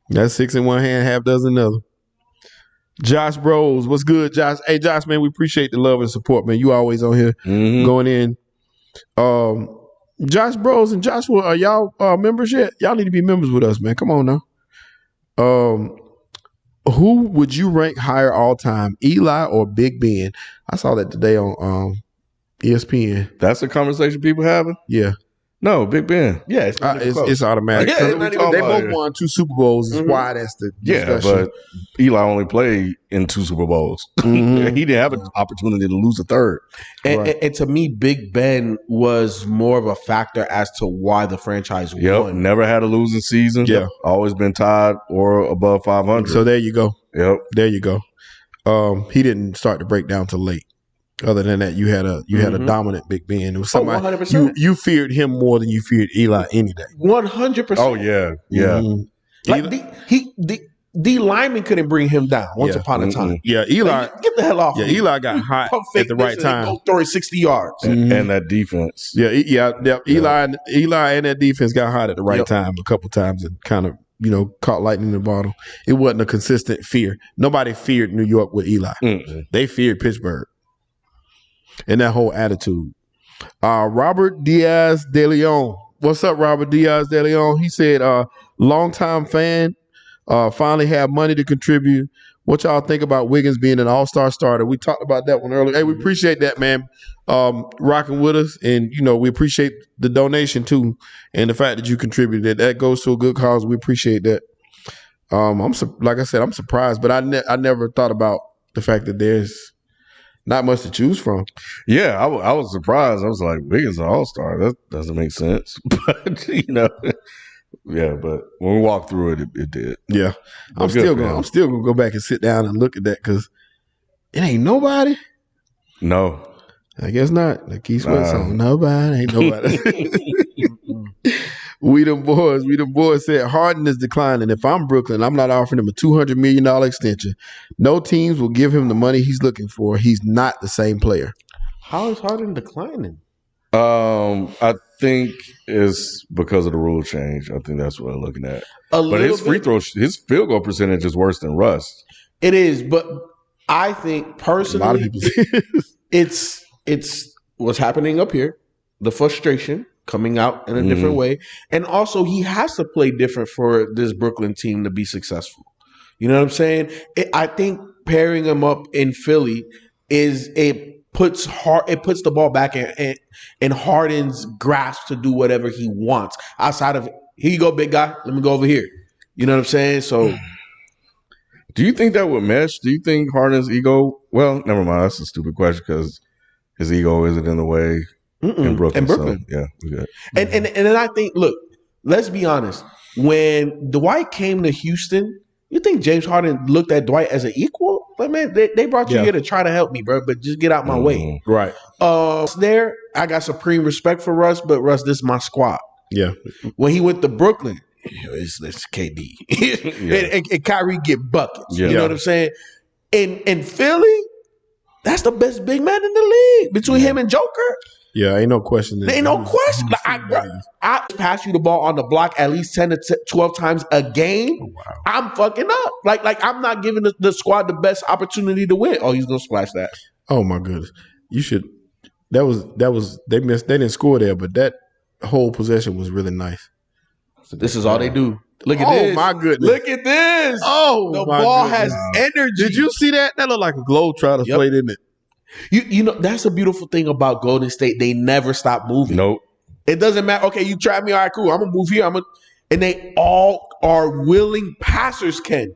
That's 6 in one hand, half dozen another. Josh Bros, what's good, Josh? Hey, Josh, man, we appreciate the love and support, man. You always on here going in. Josh Bros and Joshua, are y'all members yet? Y'all need to be members with us, man. Come on now. Who would you rank higher all time, Eli or Big Ben? I saw that today on ESPN. That's a conversation people having? Yeah. No, Big Ben. Yeah, it's automatic. Yeah, they both won 2 Super Bowls. Is why that's the discussion. But Eli only played in 2 Super Bowls. He didn't have an opportunity to lose a third. And to me, Big Ben was more of a factor as to why the franchise won. Never had a losing season. Yeah. Always been tied or above 500. So there you go. Yep. There you go. He didn't start to break down till late. Other than that, you had a dominant Big Ben. It was somebody 100%. You feared him more than you feared Eli any day. 100%. Oh yeah, yeah. Like the lineman couldn't bring him down once upon a time. Yeah, Eli, like, get the hell off. Yeah, Eli got hot at the right time. Go throw it 60 yards. And that defense. Yeah. Eli and that defense got hot at the right time a couple times and kind of caught lightning in the bottle. It wasn't a consistent fear. Nobody feared New York with Eli. They feared Pittsburgh. And that whole attitude. Robert Diaz de Leon. What's up, Robert Diaz de Leon? He said, longtime fan, finally have money to contribute. What y'all think about Wiggins being an all-star starter? We talked about that one earlier. Hey, we appreciate that, man, rocking with us. And, we appreciate the donation, too, and the fact that you contributed. That goes to a good cause. We appreciate that. Like I said, I'm surprised, but I never thought about the fact that there's not much to choose from. Yeah, I was surprised. I was like, Wiggins an all-star. That doesn't make sense. But, yeah, but when we walked through it did. Yeah. I'm still gonna go back and sit down and look at that because it ain't nobody. No. I guess not. The Key Sweat song. Nobody. Ain't nobody. We them boys said Harden is declining. If I'm Brooklyn, I'm not offering him a $200 million extension. No teams will give him the money he's looking for. He's not the same player. How is Harden declining? I think it's because of the rule change. I think that's what I'm looking at. But his his field goal percentage is worse than Russ. It is, but I think personally, A lot of people it's what's happening up here, the frustration coming out in a different way, and also he has to play different for this Brooklyn team to be successful. You know what I'm saying? I think pairing him up in Philly puts the ball back in Harden's grasp to do whatever he wants. Outside of, here you go, big guy, let me go over here. You know what I'm saying? So, do you think that would mesh? Do you think Harden's ego? Well, never mind. That's a stupid question because his ego isn't in the way in Brooklyn. So, yeah, we good. And then I think, look, let's be honest. When Dwight came to Houston, you think James Harden looked at Dwight as an equal? Like, man, they brought you here to try to help me, bro, but just get out my way. Right. There, I got supreme respect for Russ, but Russ, this is my squad. Yeah. When he went to Brooklyn, it's KD. and Kyrie get buckets. Yeah. You know what I'm saying? In Philly, that's the best big man in the league between him and Joker. Yeah, ain't no question. There ain't no question. I pass you the ball on the block at least 10 to 12 times a game. Oh, wow. I'm fucking up. Like I'm not giving the squad the best opportunity to win. Oh, he's gonna splash that. Oh my goodness. You should. That was they missed. They didn't score there, but that whole possession was really nice. So this is all they do. Look at this. Oh my goodness. Look at this. Oh, the my ball goodness. has energy. Did you see that? That looked like a Globetrotter play, didn't it? You know, that's a beautiful thing about Golden State. They never stop moving. Nope. It doesn't matter. Okay, you try me. All right, cool. I'm gonna move here. And they all are willing passers, Ken.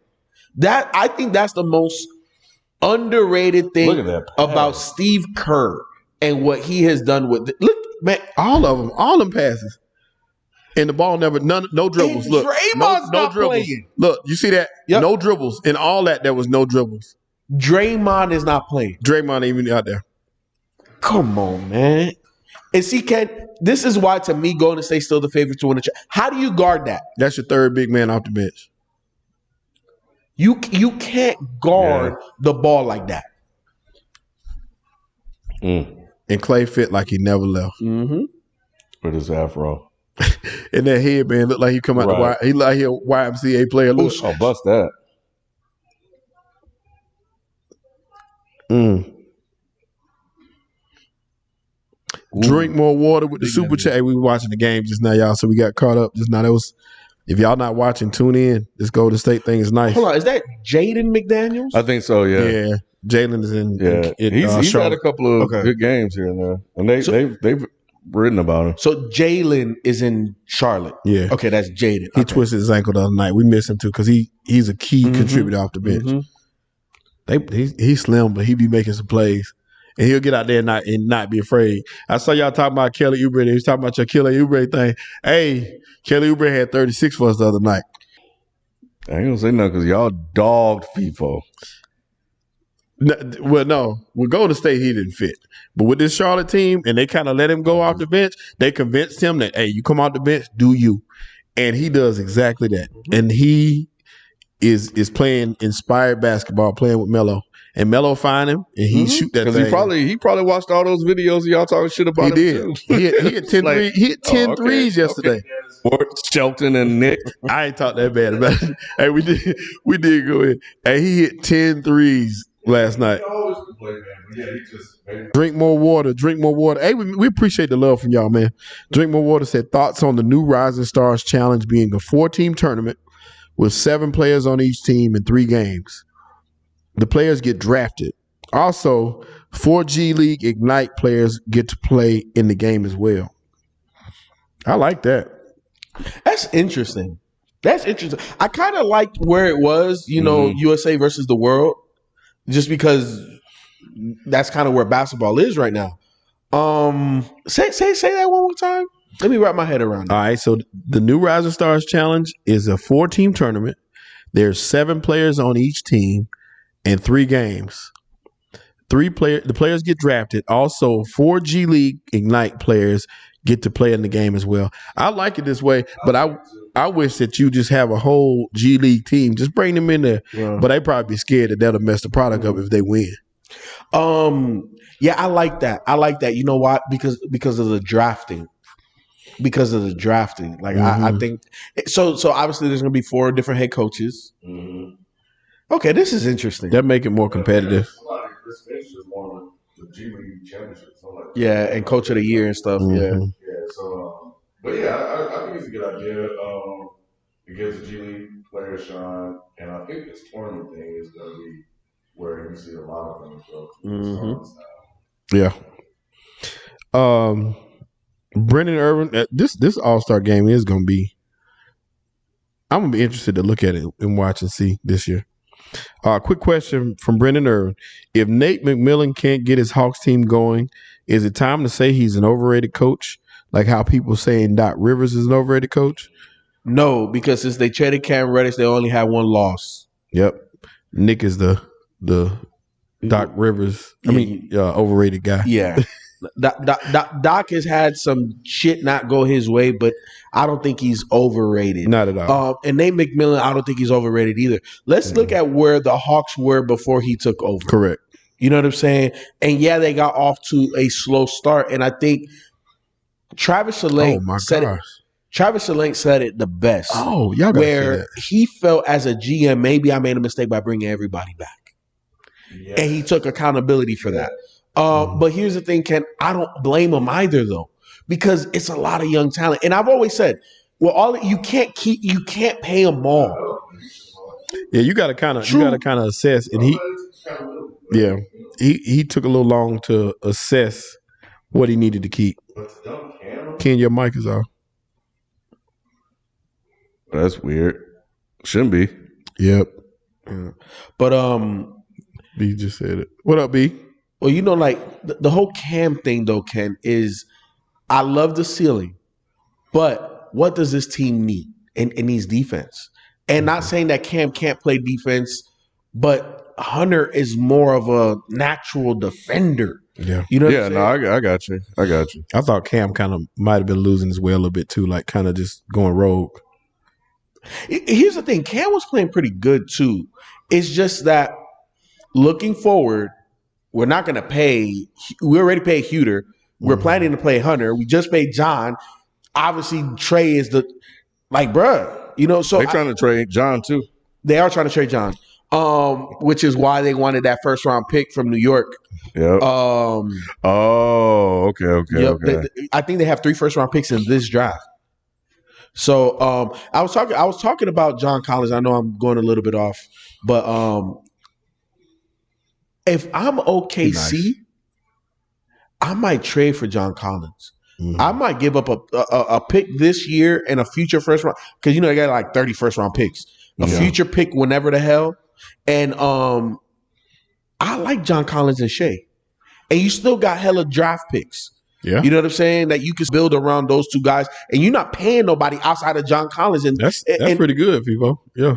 That I think that's the most underrated thing about Steve Kerr and what he has done with it. Look, man, all of them passes. And the ball never, no dribbles. Look, Draymond's no not dribbles. playing. Look, you see that? Yep. No dribbles. In all that, there was no dribbles. Draymond is not playing. Draymond ain't even out there. Come on, man. And see, Ken, this is why, to me, Golden State's still the favorite to win the championship. How do you guard that? That's your third big man off the bench. You can't guard the ball like that. And Clay fit like he never left. Mm-hmm. With his afro. And that headband looked like he come out the Y. He like he a YMCA player. Look. Oh, bust that. Drink more water with the super chat. Hey, we were watching the game just now, y'all. So we got caught up just now. That was, if y'all not watching, tune in. This Golden State thing is nice. Hold on, is that Jaden McDaniels? I think so. Yeah. Yeah. Jalen is in. Yeah. He's had a couple of good games here and there, and they've written about him. So Jalen is in Charlotte. Yeah. Okay, that's Jaden. He twisted his ankle the other night. We miss him too because he's a key contributor off the bench. He's slim, but he be making some plays. And he'll get out there and not be afraid. I saw y'all talking about Kelly Oubre. He was talking about your Kelly Oubre thing. Hey, Kelly Oubre had 36 for us the other night. I ain't gonna say nothing because y'all dogged Feefo. No. With Golden State, he didn't fit. But with this Charlotte team, and they kind of let him go off the bench, they convinced him that, hey, you come off the bench, do you. And he does exactly that. And he is playing inspired basketball, playing with Melo. And Melo find him, and he shoot that thing. He probably watched all those videos of y'all talking shit about him. He did. He hit 10 threes. He hit 10 threes yesterday. Shelton and Nick. I ain't talk that bad about it. Hey, we did go in. Hey, he hit 10 threes last night. Drink more water. Drink more water. Hey, we appreciate the love from y'all, man. Drink more water said thoughts on the new Rising Stars Challenge being a 4-team tournament with 7 players on each team in 3 games. The players get drafted. Also, 4 G League Ignite players get to play in the game as well. I like that. That's interesting. I kind of liked where it was, USA versus the world, just because that's kind of where basketball is right now. Say that one more time. Let me wrap my head around it. All right, so the new Rising Stars Challenge is a 4-team tournament. There's 7 players on each team. In 3 games, The players get drafted. Also, 4 G League Ignite players get to play in the game as well. I like it this way, but I wish that you just have a whole G League team. Just bring them in there. Yeah. But they probably be scared that that'll mess the product up if they win. Yeah, I like that. You know why? Because of the drafting. Like I think so obviously there's gonna be 4 different head coaches. Okay, this is interesting. That make it more competitive. Yeah, and coach of the year and stuff. Yeah. So, but yeah, I think it's a good idea. It gives the G League players shine, and I think this tournament thing is going to be where you see a lot of them. So, yeah. Brendan Irvin, this All-Star game is going to be. I'm going to be interested to look at it and watch and see this year. Quick question from Brendan Irvin. If Nate McMillan can't get his Hawks team going, is it time to say he's an overrated coach? Like how people saying Doc Rivers is an overrated coach? No, because since they traded Cam Reddish, they only had 1 loss. Yep. Nick is the Doc Rivers. Overrated guy. Yeah. Doc has had some shit not go his way, but I don't think he's overrated. Not at all. And Nate McMillan, I don't think he's overrated either. Let's look at where the Hawks were before he took over. Correct. You know what I'm saying? And yeah, they got off to a slow start. And I think Travis Schlenk said it the best. Oh, y'all gotta where he felt as a GM, maybe I made a mistake by bringing everybody back. Yeah. And he took accountability for that. But here's the thing, Ken, I don't blame him either, though, because it's a lot of young talent. And I've always said, you can't pay them all. Yeah, you got to kind of assess. And he took a little long to assess what he needed to keep. Ken, your mic is off. That's weird. Shouldn't be. Yep. Yeah. But B just said it. What up, B? Well, you know, like the whole Cam thing, though, Ken, is I love the ceiling, but what does this team need? It needs defense. And not saying that Cam can't play defense, but Hunter is more of a natural defender. Yeah. You know what I'm saying? No, I got you. I thought Cam kind of might have been losing his way a little bit too, like kind of just going rogue. Here's the thing. Cam was playing pretty good too. It's just that looking forward, we're not going to pay. We already paid Huter. We're planning to play Hunter. We just paid John. Obviously, Trey is bruh. You know, so they're trying to trade John too. They are trying to trade John, which is why they wanted that first round pick from New York. Yep. Okay. Yep. Okay. I think they have 3 first round picks in this draft. So I was talking about John Collins. I know I'm going a little bit off, but if I'm OKC, I might trade for John Collins. I might give up a pick this year and a future first round, because you know they got like 30 first round picks. A future pick whenever the hell. And I like John Collins and Shea. And you still got hella draft picks. Yeah. You know what I'm saying? That you can build around those 2 guys, and you're not paying nobody outside of John Collins. And that's pretty good, Feefo. Yeah.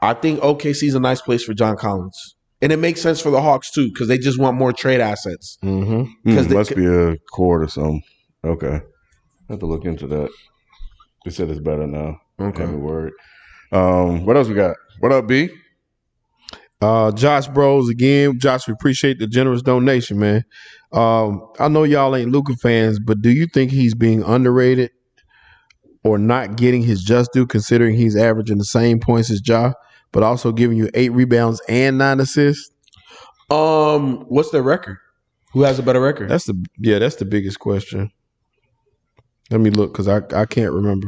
I think OKC is a nice place for John Collins. And it makes sense for the Hawks too, because they just want more trade assets. Because must be a cord or something. Okay. I have to look into that. They said it's better now. Okay. Every word. What else we got? What up, B? Josh Bros again. Josh, we appreciate the generous donation, man. I know y'all ain't Luka fans, but do you think he's being underrated or not getting his just due, considering he's averaging the same points as Ja, but also giving you 8 rebounds and 9 assists? What's their record? Who has a better record? That's the biggest question. Let me look, because I can't remember.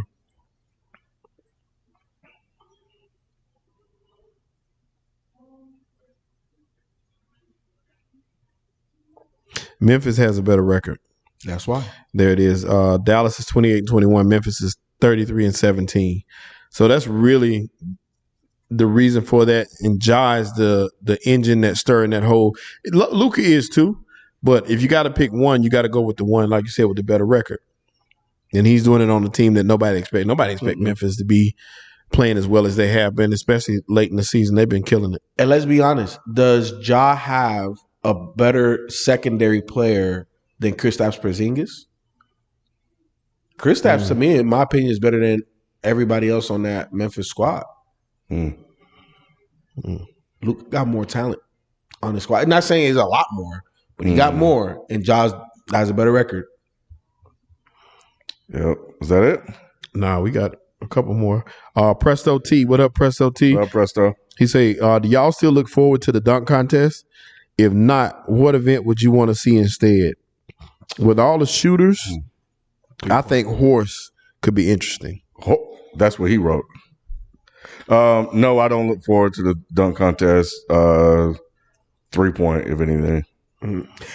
Memphis has a better record. That's why. There it is. Dallas is 28-21. Memphis is 33-17. So that's really the reason for that. And Ja is the engine that's stirring that whole. Luka is too. But if you got to pick one, you got to go with the one, like you said, with the better record. And he's doing it on a team that nobody expects. Nobody expects Memphis to be playing as well as they have been, especially late in the season. They've been killing it. And let's be honest, does Ja have a better secondary player than Kristaps Porzingis? Kristaps, to me, in my opinion, is better than everybody else on that Memphis squad. Luke got more talent on the squad. I'm not saying he's a lot more, but he got more, and Jaws has a better record. Yep. Is that it? Nah, we got a couple more. Presto T. What up, Presto T? What up, Presto? He say, do y'all still look forward to the dunk contest? If not, what event would you want to see instead? With all the shooters, I think horse could be interesting. That's what he wrote. No, I don't look forward to the dunk contest. 3-point, if anything.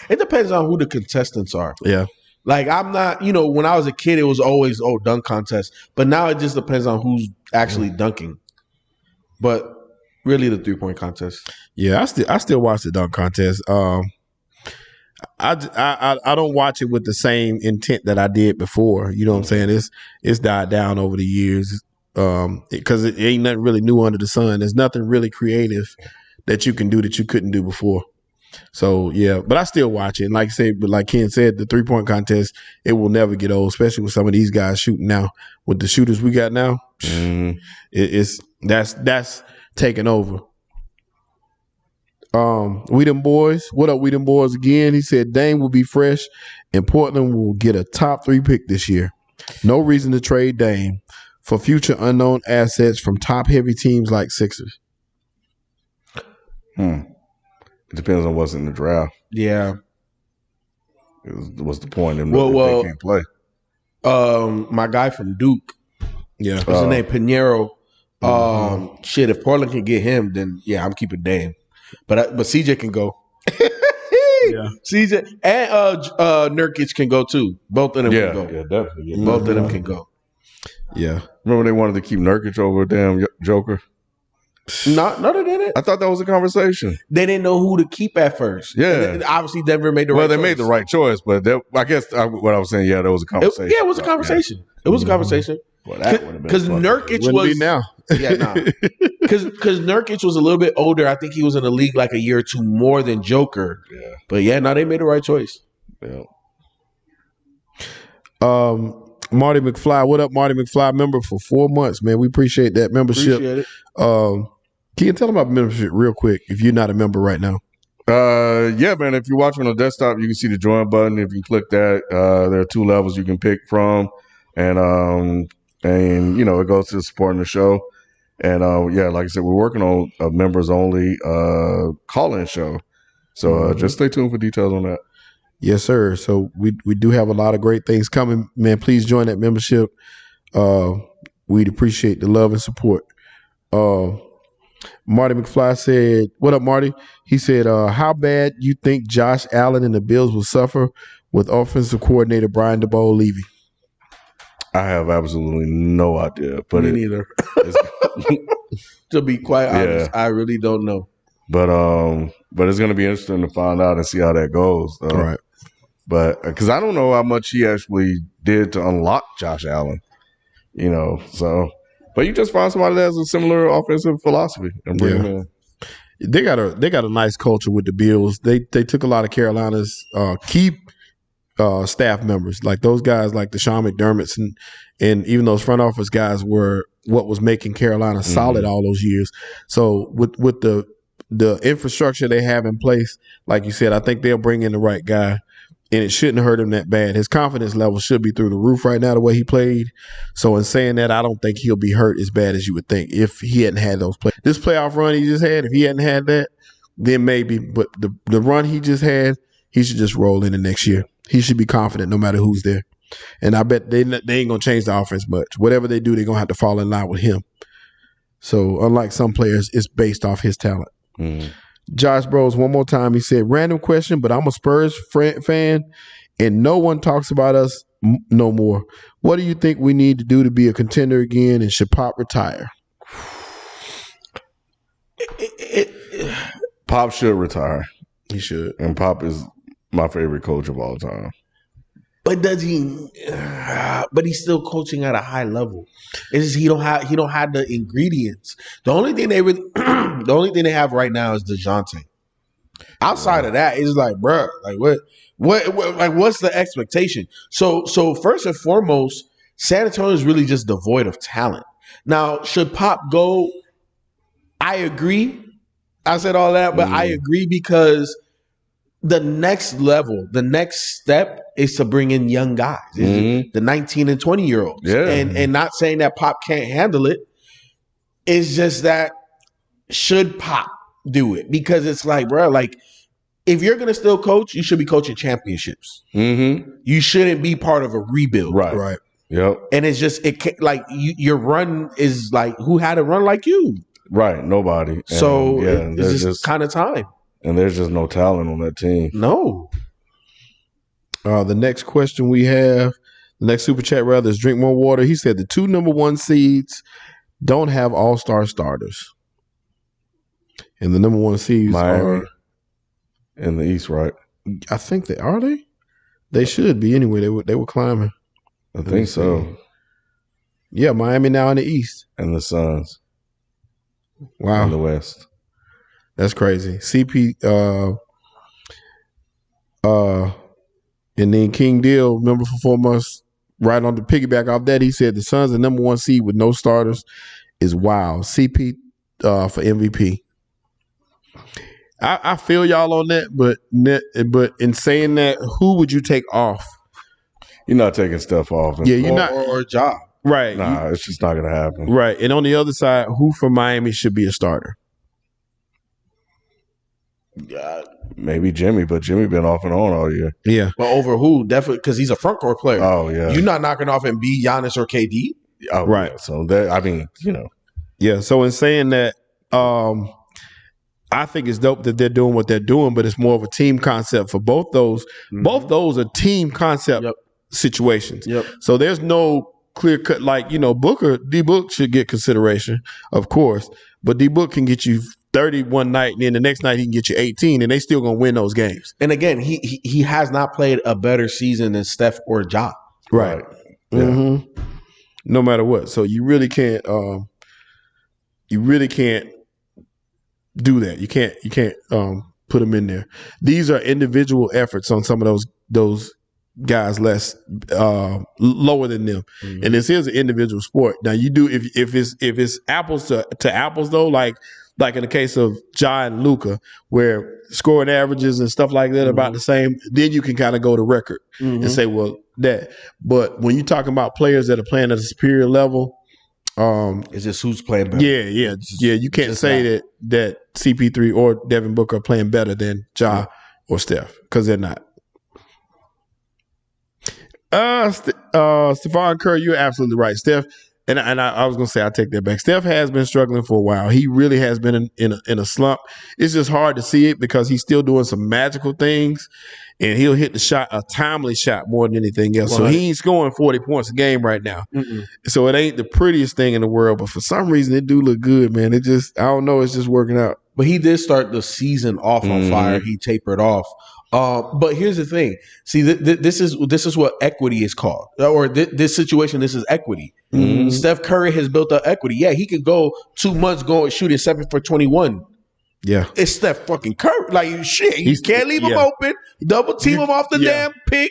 It depends on who the contestants are. Yeah. Like, I'm not, when I was a kid, it was always, dunk contest. But now it just depends on who's actually dunking. But really the 3-point contest. Yeah, I still watch the dunk contest. I don't watch it with the same intent that I did before. You know what I'm saying? It's died down over the years because it ain't nothing really new under the sun. There's nothing really creative that you can do that you couldn't do before. So yeah, but I still watch it. And like Ken said, the 3-point contest, it will never get old, especially with some of these guys shooting now. With the shooters we got now, that's taking over. We them boys. What up, we them boys again? He said Dame will be fresh and Portland will get a top 3 pick this year. No reason to trade Dame for future unknown assets from top heavy teams like Sixers. It depends on what's in the draft. Yeah. What's the point in if they can't play? My guy from Duke. Yeah. What's his name? Pinheiro. Shit, if Portland can get him, then yeah, I'm keeping Dame. But CJ can go. Yeah. CJ and Nurkic can go too. Both of them can go. Yeah, definitely. Yeah. Both of them can go. Yeah. Remember they wanted to keep Nurkic over damn Joker? No, they didn't. I thought that was a conversation. They didn't know who to keep at first. Yeah. Obviously, Denver made the right choice. Well, they made the right choice, but I guess what I was saying, there was a conversation. It was a conversation. Yeah. It was a conversation. Well, that would have been because Nurkic was now. Yeah, nah. Because Nurkic was a little bit older. I think he was in the league like a year or two more than Joker. Yeah. But yeah, they made the right choice. Yeah. Marty McFly. What up, Marty McFly? Member for 4 months, man. We appreciate that membership. Appreciate it. Can you tell them about membership real quick if you're not a member right now? Yeah, man. If you're watching on the desktop, you can see the join button. If you click that, there are 2 levels you can pick from, and it goes to supporting the show. And like I said, we're working on a members only call-in show. So just stay tuned for details on that. Yes, sir. So we do have a lot of great things coming, man. Please join that membership. We'd appreciate the love and support. Marty McFly said, what up, Marty? He said, how bad you think Josh Allen and the Bills will suffer with offensive coordinator Brian DeBoer leaving? I have absolutely no idea. But Me neither. To be quite honest, I really don't know. But it's going to be interesting to find out and see how that goes. All right. But because I don't know how much he actually did to unlock Josh Allen, so. But you just find somebody that has a similar offensive philosophy and bring them in. They got a nice culture with the Bills. They took a lot of Carolina's key staff members, like those guys, like the Sean McDermott's and even those front office guys were what was making Carolina solid all those years. So with the infrastructure they have in place, like you said, I think they'll bring in the right guy. And it shouldn't hurt him that bad. His confidence level should be through the roof right now, the way he played. So in saying that, I don't think he'll be hurt as bad as you would think if he hadn't had those plays. This playoff run he just had, if he hadn't had that, then maybe. But the run he just had, he should just roll in the next year. He should be confident no matter who's there. And I bet they ain't going to change the offense much. Whatever they do, they're going to have to fall in line with him. So unlike some players, it's based off his talent. Josh Bros, one more time. He said, random question, but I'm a Spurs fan and no one talks about us no more. What do you think we need to do to be a contender again, and should Pop retire? Pop should retire. He should. And Pop is my favorite coach of all time. But does he? But he's still coaching at a high level. It's just he don't have the ingredients. The only thing they have right now is DeJounte. Outside of that, it's like, bruh, like what, like what's the expectation? So first and foremost, San Antonio is really just devoid of talent. Now, should Pop go? I agree. I said all that, but I agree because the next level, the next step is to bring in young guys, the 19 and 20-year-olds. Yeah. And not saying that Pop can't handle it. It's just that should Pop do it? Because it's like, bro, like if you're going to still coach, you should be coaching championships. You shouldn't be part of a rebuild. Right. Yep. And it's just, your run is like, who had a run like you? Right. Nobody. So it's just kind of time. And there's just no talent on that team. No. The next question we have, the next super chat rather, is Drink More Water. He said the 2 number 1 seeds don't have all-star starters. And the number 1 seeds Miami are in the East, right? I think they are. They should be anyway. They were climbing. I think so. Yeah, Miami now in the East. And the Suns. Wow. In the West. That's crazy. And then King Deal, remember for 4 months, right on the piggyback off that, he said the Suns, the number 1 seed with no starters, is wild. CP for MVP. I feel y'all on that, but in saying that, who would you take off? You're not taking stuff off. Yeah, you're not. Or a job. Right. Nah, it's just not going to happen. Right. And on the other side, who from Miami should be a starter? Maybe Jimmy, but Jimmy been off and on all year. Yeah. But over who? Definitely because he's a front court player. Oh, yeah. You're not knocking off and be Giannis or KD. Oh, right. Yeah. So, that, I mean, you know. Yeah. So in saying that, I think it's dope that they're doing what they're doing, but it's more of a team concept for both those. Both those are team concept situations. Yep. So there's no clear cut, like, D Book should get consideration, of course, but D Book can get you 30 one night, and then the next night he can get you 18, and they still gonna win those games. And again, he has not played a better season than Steph or Ja. Right. Yeah. No matter what. So you really can't do that. You can't put them in there. These are individual efforts on some of those guys less lower than them. And this is an individual sport. Now you do if it's apples to apples though, like in the case of Ja and Luka, where scoring averages and stuff like that are about the same, then you can kind of go to record and say, well, that. But when you're talking about players that are playing at a superior level, it's just who's playing better. Yeah. You can't say that CP3 or Devin Booker are playing better than Ja or Steph, because they're not. Stephon Curry, you're absolutely right. Steph, and I was gonna say I take that back. Steph has been struggling for a while. He really has been in a slump. It's just hard to see it because he's still doing some magical things, and he'll hit the shot, a timely shot, more than anything else. So he ain't scoring 40 points a game right now. So it ain't the prettiest thing in the world, but for some reason it do look good, man. It just, I don't know, it's just working out. But he did start the season off on fire. He tapered off. But here's the thing. See, this is what equity is called. Or this situation, this is equity. Steph Curry has built up equity. Yeah, he could go 2 months shooting 7 for 21. Yeah. It's Steph fucking Curry. Like, shit, you can't leave him open. Double team him off the damn pick.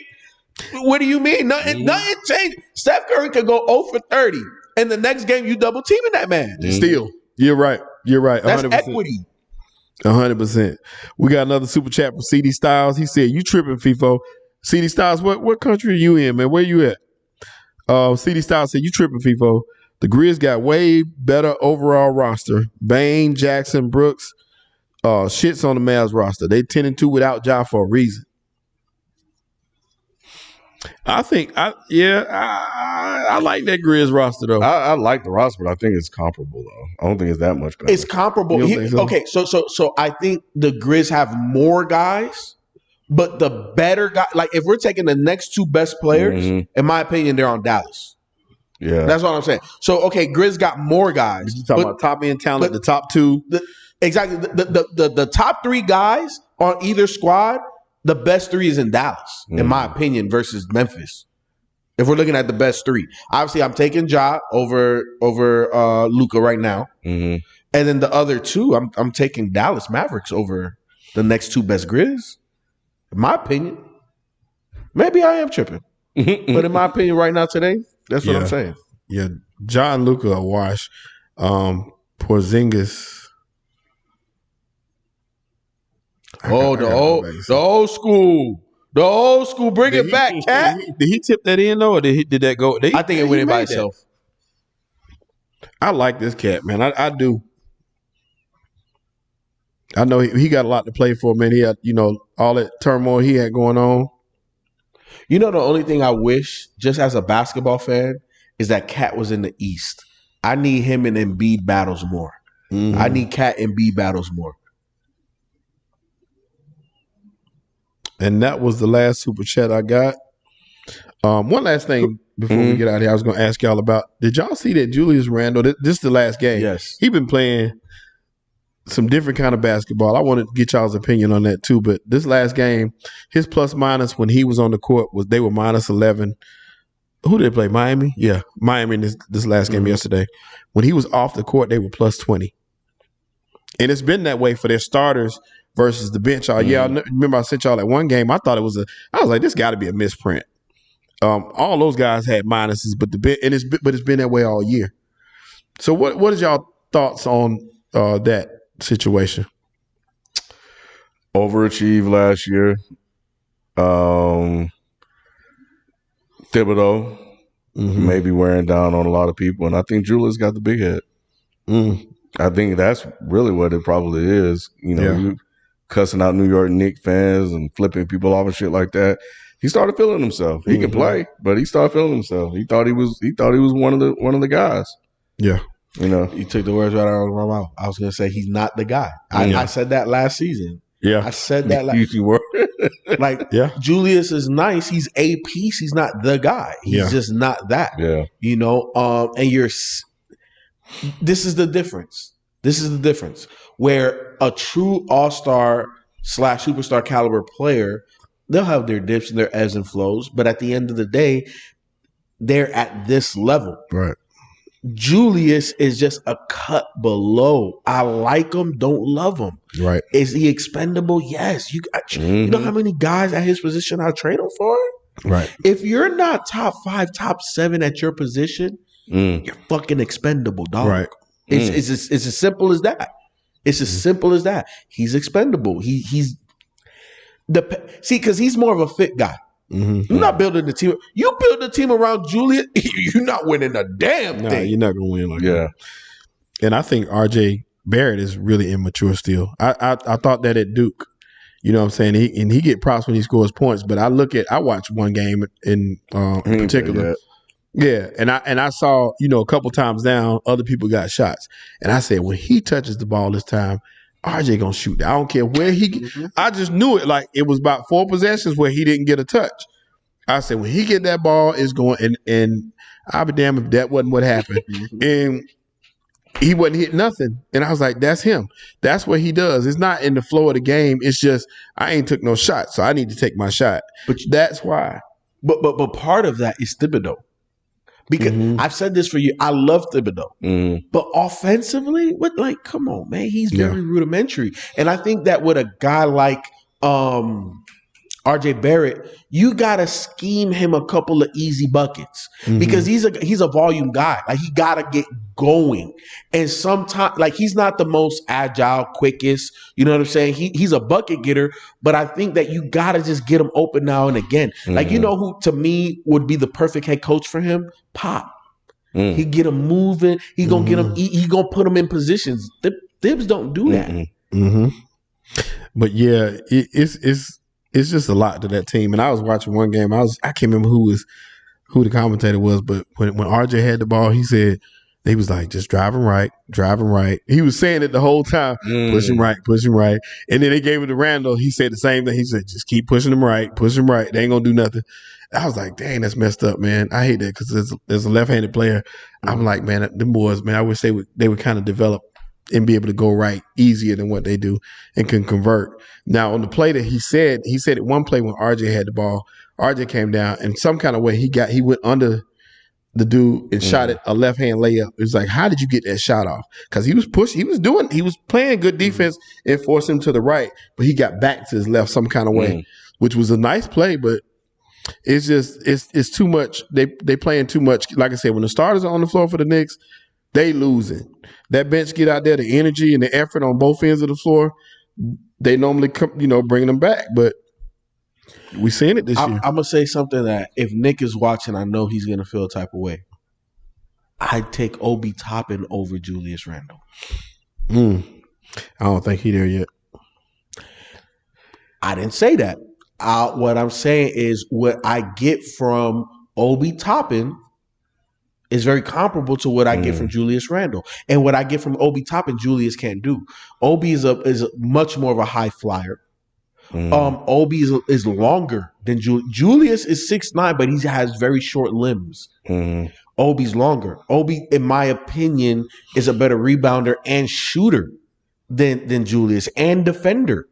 What do you mean? Nothing changed. Steph Curry could go 0 for 30. And the next game, you double teaming that man. Still. You're right. 100%. That's equity. 100%. We got another super chat from CD Styles. He said, "You tripping, Feefo?" CD Styles, what country are you in, man? Where you at? CD Styles said, "You tripping, Feefo? The Grizz got way better overall roster. Bane, Jackson, Brooks, shits on the Mavs roster. They 10-2 without Ja for a reason." I think, I like that Grizz roster though. I like the roster, but I think it's comparable though. I don't think it's that much better. It's comparable. Okay, so I think the Grizz have more guys, but the better guy, like if we're taking the next 2 best players, in my opinion, they're on Dallas. Yeah, that's what I'm saying. So okay, Grizz got more guys. You talking about top end talent, the top 2, exactly. The top 3 guys on either squad. The best 3 is in Dallas, in my opinion, versus Memphis. If we're looking at the best 3, obviously I'm taking Ja over Luka right now, and then the other 2, I'm taking Dallas Mavericks over the next two best Grizz. In my opinion. Maybe I am tripping. But in my opinion, right now today, that's what I'm saying. Yeah. John Luca a wash. Porzingis. The old school. The old school. Bring it back, Cat. Did he tip that in though, or did that go? I think it went in by itself. I like this cat, man. I do. I know he got a lot to play for, man. He had, all that turmoil he had going on. The only thing I wish, just as a basketball fan, is that Cat was in the East. I need him and Embiid battles more. Mm-hmm. I need Cat and Embiid battles more. And that was the last super chat I got. One last thing before we get out of here, I was going to ask y'all about. Did y'all see that Julius Randle? This is the last game. Yes, he been playing some different kind of basketball. I wanted to get y'all's opinion on that too. But this last game, his plus minus when he was on the court they were minus 11. Who did they play? Miami? Yeah, Miami in this last game yesterday. When he was off the court, they were plus 20. And it's been that way for their starters versus the bench. Yeah, I remember I sent y'all that one game. I thought I was like, this got to be a misprint. All those guys had minuses, but it's been that way all year. So what is y'all thoughts on that situation? Overachieved last year. Thibodeau maybe wearing down on a lot of people, and I think Julius got the big head. I think that's really what it probably is. You cussing out New York Knicks fans and flipping people off and shit like that. He started feeling himself. He can play, but he started feeling himself. He thought he was one of the guys. Yeah. You took the words right out of my mouth. I was going to say he's not the guy. I said that last season. Yeah. I said that last season. Julius is nice. He's a piece. He's not the guy. He's just not that. Yeah. And this is the difference. This is the difference where a true all-star / superstar caliber player, they'll have their dips and their ebbs and flows, but at the end of the day, they're at this level. Right. Julius is just a cut below. I like him, don't love him. Right. Is he expendable? Yes. You know how many guys at his position I trade him for? Right. If you're not top 5, top 7 at your position, you're fucking expendable, dog. Right. It's as simple as that. It's as simple as that. He's expendable. Because he's more of a fit guy. You're not building the team. You build the team around Julius, you're not winning a damn thing. No, you're not going to win like that. And I think RJ Barrett is really immature still. I thought that at Duke. You know what I'm saying? He get props when he scores points, but I watch one game in particular. Yeah, and I saw, a couple times down, other people got shots. And I said, when he touches the ball this time, RJ gonna shoot that. I don't care where I just knew it. Like, it was about 4 possessions where he didn't get a touch. I said, when he get that ball, it's going, and I'll be damned if that wasn't what happened. And he wasn't hitting nothing. And I was like, that's him. That's what he does. It's not in the flow of the game. It's just, I ain't took no shot, so I need to take my shot. But that's why. But part of that is Thibodeau. Because I've said this for you, I love Thibodeau, but offensively, come on, man, he's very rudimentary. And I think that with a guy like RJ Barrett, you gotta scheme him a couple of easy buckets because he's a volume guy. Like, he gotta get going, and sometimes he's not the most agile, quickest. You know what I'm saying? He's a bucket getter, but I think that you gotta just get him open now and again. Like, who to me would be the perfect head coach for him? Pop. He get him moving. He gonna get him. He gonna put him in positions. Thibs don't do that. But yeah, it's just a lot to that team. And I was watching one game. I can't remember who the commentator was, but when RJ had the ball, he said he was like, just driving right. He was saying it the whole time, pushing right. And then they gave it to Randall. He said the same thing. He said, just keep pushing him right. They ain't gonna do nothing. I was like, dang, that's messed up, man. I hate that because there's a left-handed player. I'm like, man, them boys, man, I wish they would kind of develop and be able to go right easier than what they do and can convert. Now, on the play that he said at one play when RJ had the ball, RJ came down and some kind of way he went under the dude and shot it a left hand layup. It was like, how did you get that shot off? Because he was pushing, he was playing good defense and forced him to the right, but he got back to his left some kind of way, which was a nice play, but it's just it's too much. They playing too much. Like I said, when the starters are on the floor for the Knicks, they losing. That bench get out there, the energy and the effort on both ends of the floor, they normally come, bring them back, but we seeing it this year. I'm gonna say something that if Nick is watching, I know he's gonna feel a type of way. I'd take Obi Toppin over Julius Randle. I don't think he there yet. I didn't say that. What I'm saying is what I get from Obi Toppin is very comparable to what I get from Julius Randle. And what I get from Obi Toppin, Julius can't do. Obi is much more of a high flyer. Obi is longer than Julius. Julius is 6'9", but he has very short limbs. Obi's longer. Obi, in my opinion, is a better rebounder and shooter than Julius and defender.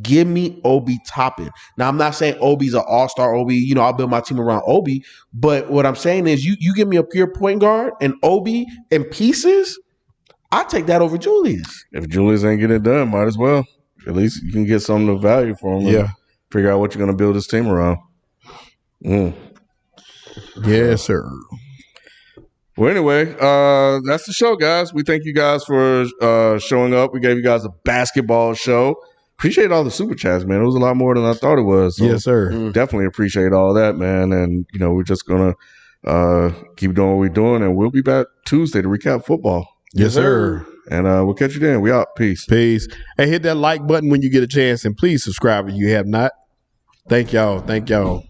Give me Obi Toppin. Now, I'm not saying Obi's an all-star Obi. I'll build my team around Obi. But what I'm saying is you give me a pure point guard and Obi and pieces, I take that over Julius. If Julius ain't getting it done, might as well. At least you can get something of value for him. Yeah. Figure out what you're going to build this team around. Yes, sir. Well, anyway, that's the show, guys. We thank you guys for showing up. We gave you guys a basketball show. Appreciate all the super chats, man. It was a lot more than I thought it was. So yes, sir. Definitely appreciate all that, man. And, we're just going to keep doing what we're doing. And we'll be back Tuesday to recap football. Yes, sir. And we'll catch you then. We out. Peace. Peace. Hey, hit that like button when you get a chance. And please subscribe if you have not. Thank y'all.